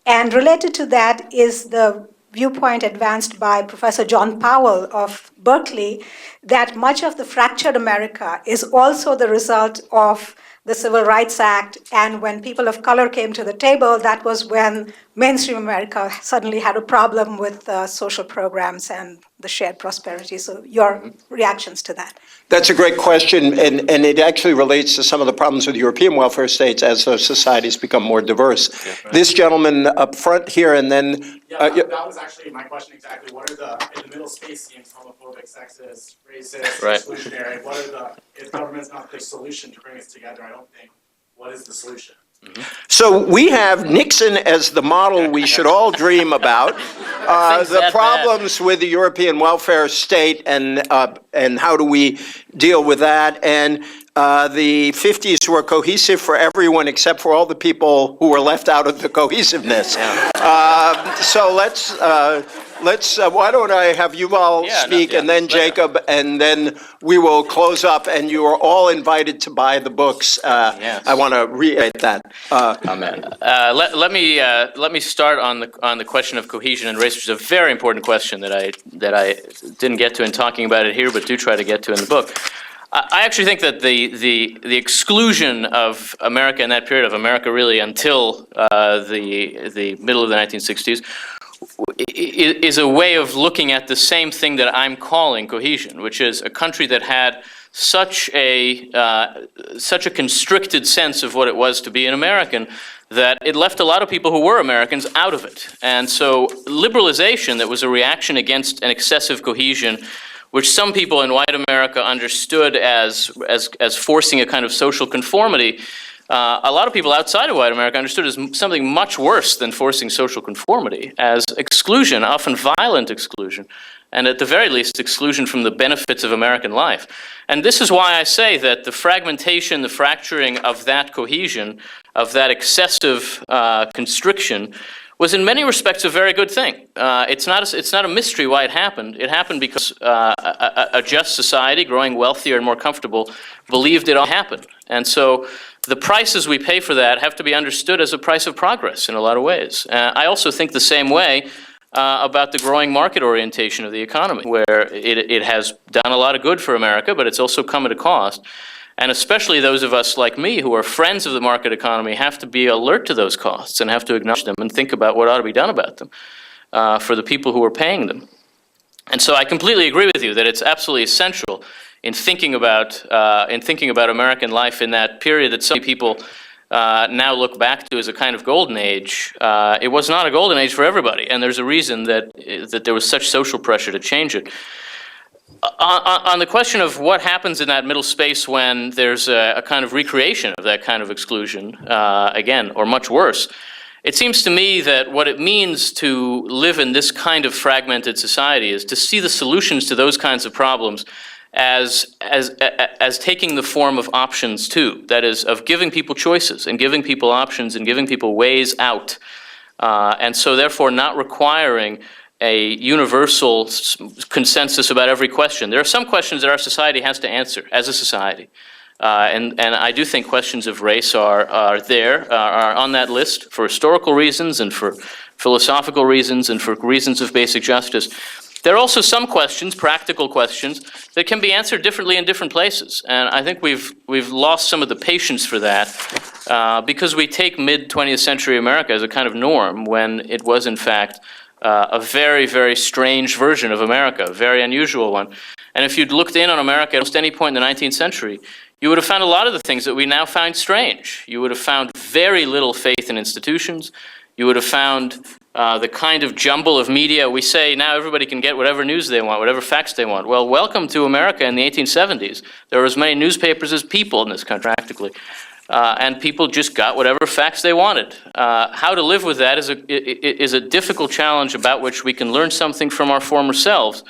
And related to that is the viewpoint advanced by Professor John Powell of Berkeley that much of the fractured America is also the result of the Civil Rights Act, and when people of color came to the table, that was when mainstream America suddenly had a problem with social programs and the shared prosperity. So your reactions to that? That's a great question, and it actually relates to some of the problems with European welfare states as those societies become more diverse. Yeah, right. This gentleman up front here, and then... that was actually my question exactly. What are in the middle space seems homophobic, sexist, racist, exclusionary? What are if government's not the solution to bring us together, I don't think, what is the solution? Mm-hmm. So we have Nixon as the model we should all dream about. The problems with the European welfare state and how do we deal with that? And the 50s were cohesive for everyone except for all the people who were left out of the cohesiveness. So let's why don't I have Yuval speak and then Jacob, and then we will close up, and you are all invited to buy the books. I want to reiterate that. Amen. Let me start on the question of cohesion and race, which is a very important question that I didn't get to in talking about it here, but do try to get to in the book. I actually think that the exclusion of America in that period of America really until the middle of the 1960s is a way of looking at the same thing that I'm calling cohesion, which is a country that had such a constricted sense of what it was to be an American that it left a lot of people who were Americans out of it. And so liberalization that was a reaction against an excessive cohesion, which some people in white America understood as forcing a kind of social conformity, a lot of people outside of white America understood as something much worse than forcing social conformity, as exclusion, often violent exclusion, and at the very least exclusion from the benefits of American life. And this is why I say that the fragmentation, the fracturing of that cohesion, of that excessive constriction, was in many respects a very good thing. It's not a mystery why it happened. It happened because a just society, growing wealthier and more comfortable, believed it all happened. And so the prices we pay for that have to be understood as a price of progress in a lot of ways. I also think the same way about the growing market orientation of the economy, where it has done a lot of good for America, but it's also come at a cost. And especially those of us like me who are friends of the market economy have to be alert to those costs and have to acknowledge them and think about what ought to be done about them for the people who are paying them. And so I completely agree with you that it's absolutely essential in thinking about American life in that period that some people now look back to as a kind of golden age. It was not a golden age for everybody, and there's a reason that there was such social pressure to change it. On the question of what happens in that middle space when there's a kind of recreation of that kind of exclusion, again, or much worse, it seems to me that what it means to live in this kind of fragmented society is to see the solutions to those kinds of problems as taking the form of options too. That is, of giving people choices and giving people options and giving people ways out. And so therefore not requiring a universal consensus about every question. There are some questions that our society has to answer as a society. And I do think questions of race are on that list for historical reasons and for philosophical reasons and for reasons of basic justice. There are also some questions, practical questions, that can be answered differently in different places. And I think we've lost some of the patience for that because we take mid-20th century America as a kind of norm when it was in fact a very, very strange version of America, a very unusual one. And if you'd looked in on America at almost any point in the 19th century, you would have found a lot of the things that we now find strange. You would have found very little faith in institutions. You would have found the kind of jumble of media. We say now everybody can get whatever news they want, whatever facts they want. Well, welcome to America in the 1870s. There were as many newspapers as people in this country, practically. And people just got whatever facts they wanted. How to live with that is a difficult challenge about which we can learn something from our former selves,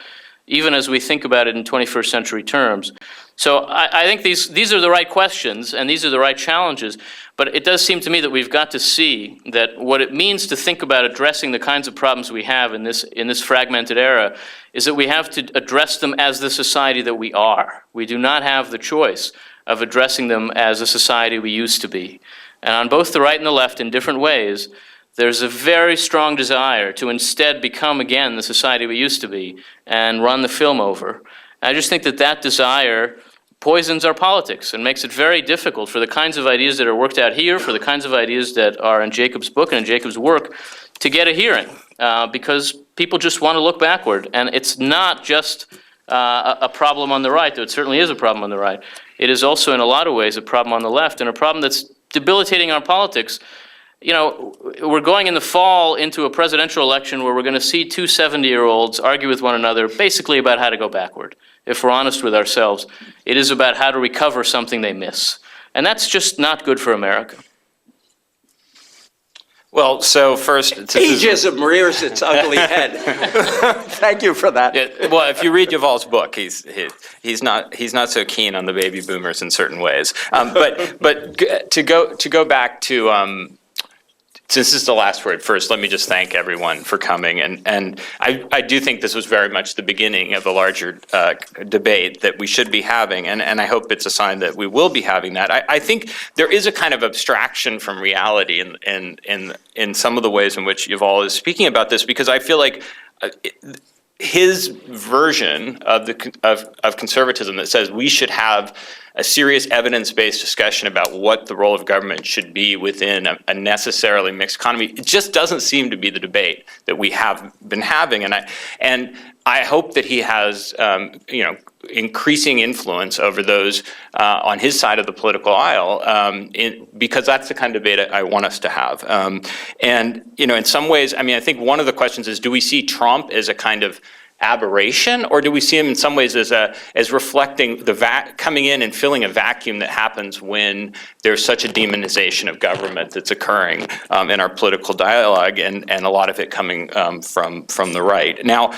even as we think about it in 21st century terms. So I think these are the right questions and these are the right challenges, but it does seem to me that we've got to see that what it means to think about addressing the kinds of problems we have in this fragmented era is that we have to address them as the society that we are. We do not have the choice of addressing them as a society we used to be. And on both the right and the left, in different ways, there's a very strong desire to instead become again the society we used to be and run the film over. And I just think that that desire poisons our politics and makes it very difficult for the kinds of ideas that are worked out here, for the kinds of ideas that are in Jacob's book and in Jacob's work, to get a hearing, because people just want to look backward. And it's not just a problem on the right, though it certainly is a problem on the right. It is also in a lot of ways a problem on the left, and a problem that's debilitating our politics. You know, we're going in the fall into a presidential election where we're going to see two 70-year-olds argue with one another basically about how to go backward. If we're honest with ourselves, it is about how to recover something they miss. And that's just not good for America. Well, so first, Ageism rears its ugly head. Thank you for that. Yeah, well, if you read Yuval's book, he's not so keen on the baby boomers in certain ways. But to go back to since this is the last word, first, let me just thank everyone for coming. And I do think this was very much the beginning of a larger debate that we should be having. And I hope it's a sign that we will be having that. I think there is a kind of abstraction from reality in some of the ways in which Yuval is speaking about this, because I feel like his version of conservatism that says we should have a serious evidence-based discussion about what the role of government should be within a necessarily mixed economy, it just doesn't seem to be the debate that we have been having. And I hope that he has increasing influence over those on his side of the political aisle, because that's the kind of debate I want us to have. And in some ways, I think one of the questions is, do we see Trump as a kind of aberration, or do we see him in some ways as reflecting coming in and filling a vacuum that happens when there's such a demonization of government that's occurring in our political dialogue, and a lot of it coming from the right? Now,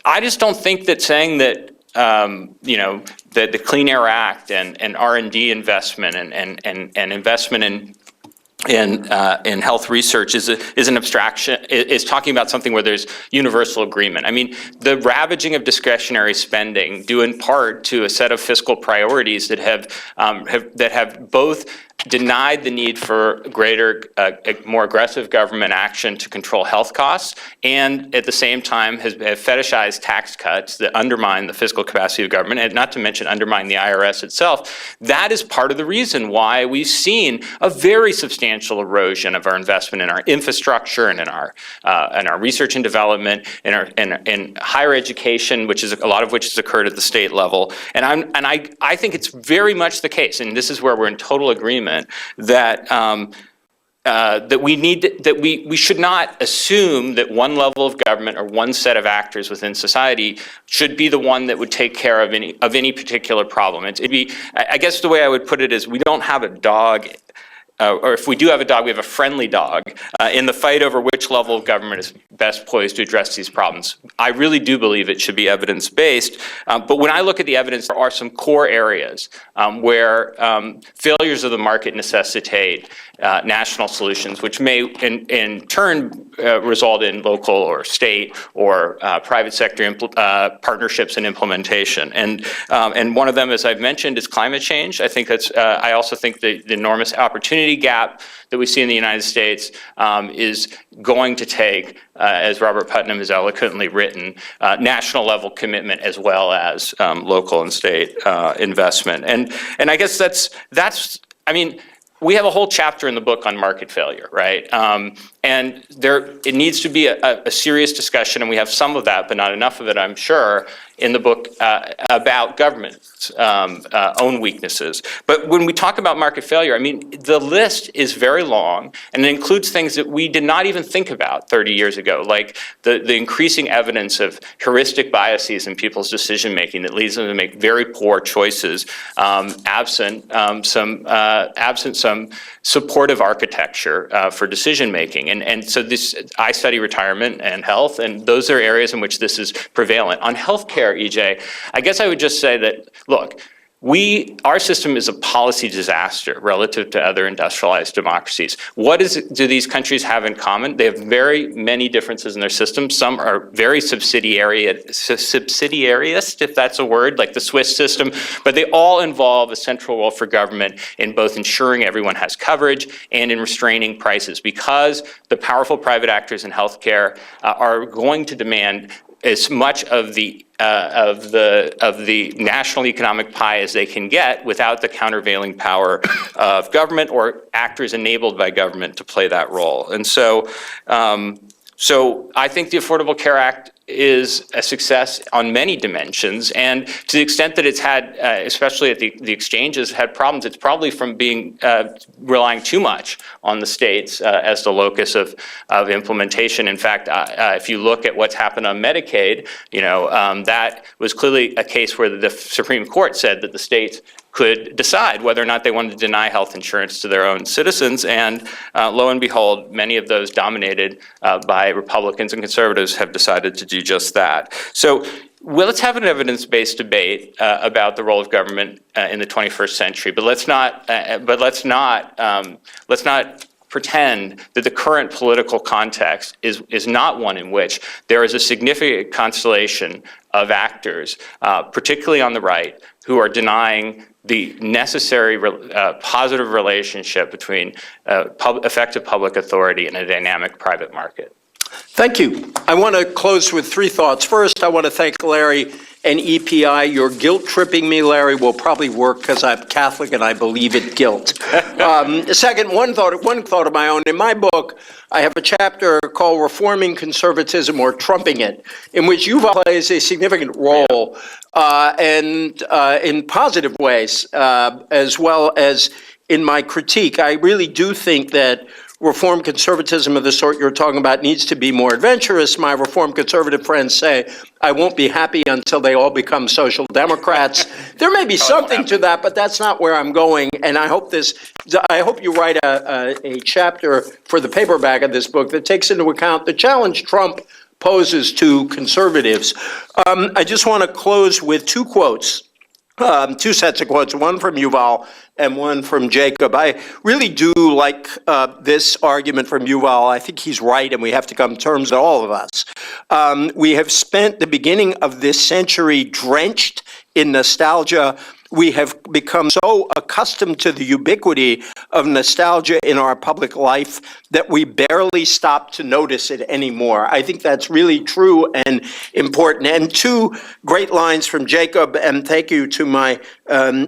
I just don't think that saying that that the Clean Air Act and R&D investment and investment in health research is an abstraction, is talking about something where there's universal agreement. I mean, the ravaging of discretionary spending due in part to a set of fiscal priorities that have both denied the need for greater, more aggressive government action to control health costs, and at the same time have fetishized tax cuts that undermine the fiscal capacity of government, and not to mention undermine the IRS itself. That is part of the reason why we've seen a very substantial erosion of our investment in our infrastructure and in our research and development, in higher education, which is a lot of which has occurred at the state level. And I think it's very much the case, and this is where we're in total agreement, that we should not assume that one level of government or one set of actors within society should be the one that would take care of any particular problem. I guess the way I would put it is, we don't have a dog. Or if we do have a dog, we have a friendly dog in the fight over which level of government is best poised to address these problems. I really do believe it should be evidence-based, but when I look at the evidence, there are some core areas where failures of the market necessitate national solutions, which may in turn result in local or state or private sector partnerships and implementation. And one of them, as I've mentioned, is climate change. I also think the enormous opportunity gap that we see in the United States is going to take, as Robert Putnam has eloquently written, national level commitment as well as local and state investment. And I guess that's we have a whole chapter in the book on market failure, right? And it needs to be a serious discussion, and we have some of that, but not enough of it, I'm sure, in the book about government's own weaknesses. But when we talk about market failure, the list is very long, and it includes things that we did not even think about 30 years ago, like the increasing evidence of heuristic biases in people's decision-making that leads them to make very poor choices, absent some supportive architecture for decision-making. And so I study retirement and health, and those are areas in which this is prevalent. On healthcare, EJ, I guess I would just say that, look, our system is a policy disaster relative to other industrialized democracies. What do these countries have in common? They have very many differences in their systems. Some are very subsidiarist, if that's a word, like the Swiss system, but they all involve a central role for government in both ensuring everyone has coverage and in restraining prices, because the powerful private actors in healthcare are going to demand as much of the national economic pie as they can get without the countervailing power of government or actors enabled by government to play that role. And so I think the Affordable Care Act is a success on many dimensions, and to the extent that it's had, especially at the exchanges, had problems, it's probably from relying too much on the states as the locus of implementation. In fact, if you look at what's happened on Medicaid, that was clearly a case where the Supreme Court said that the states could decide whether or not they wanted to deny health insurance to their own citizens, and lo and behold, many of those dominated by Republicans and conservatives have decided to do just that. So let's have an evidence-based debate about the role of government in the 21st century, but let's not pretend that the current political context is not one in which there is a significant constellation of actors, particularly on the right, who are denying the necessary positive relationship between effective public authority and a dynamic private market. Thank you. I want to close with three thoughts. First, I want to thank Larry and EPI. Your guilt-tripping me, Larry, will probably work because I'm Catholic and I believe in guilt. Second, one thought of my own. In my book, I have a chapter called Reforming Conservatism or Trumping It, in which Yuval plays a significant role and in positive ways, as well as in my critique. I really do think that reform conservatism of the sort you're talking about needs to be more adventurous. My reform conservative friends say, I won't be happy until they all become social democrats. There may be something to that, but that's not where I'm going. And I hope you write a chapter for the paperback of this book that takes into account the challenge Trump poses to conservatives. I just want to close with two quotes. Two sets of quotes, one from Yuval and one from Jacob. I really do like this argument from Yuval. I think he's right, and we have to come to terms with all of us. We have spent the beginning of this century drenched in nostalgia. We have become so accustomed to the ubiquity of nostalgia in our public life that we barely stop to notice it anymore. I think that's really true and important. And two great lines from Jacob, and thank you to my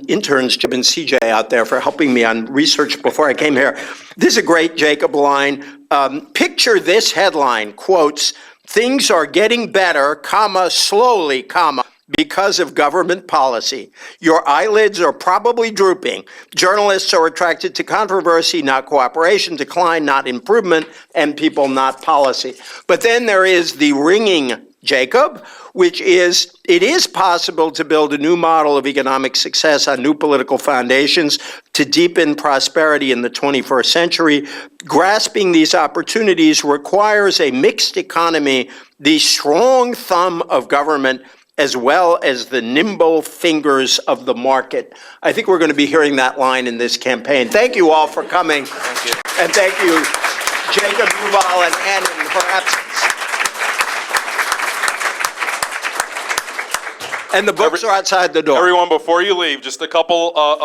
interns, Jim and CJ, out there for helping me on research before I came here. This is a great Jacob line. Picture this headline, quotes, "Things are getting better, comma, slowly, comma, because of government policy. Your eyelids are probably drooping. Journalists are attracted to controversy, not cooperation, decline, not improvement, and people, not policy. But then there is the ringing Jacob, which is, it is possible to build a new model of economic success on new political foundations to deepen prosperity in the 21st century. Grasping these opportunities requires a mixed economy, the strong thumb of government, as well as the nimble fingers of the market. I think we're going to be hearing that line in this campaign. Thank you all for coming. Thank you. And thank you, Jacob, Yuval, and Ann in her absence. And the books are outside the door. Everyone, before you leave, just a couple of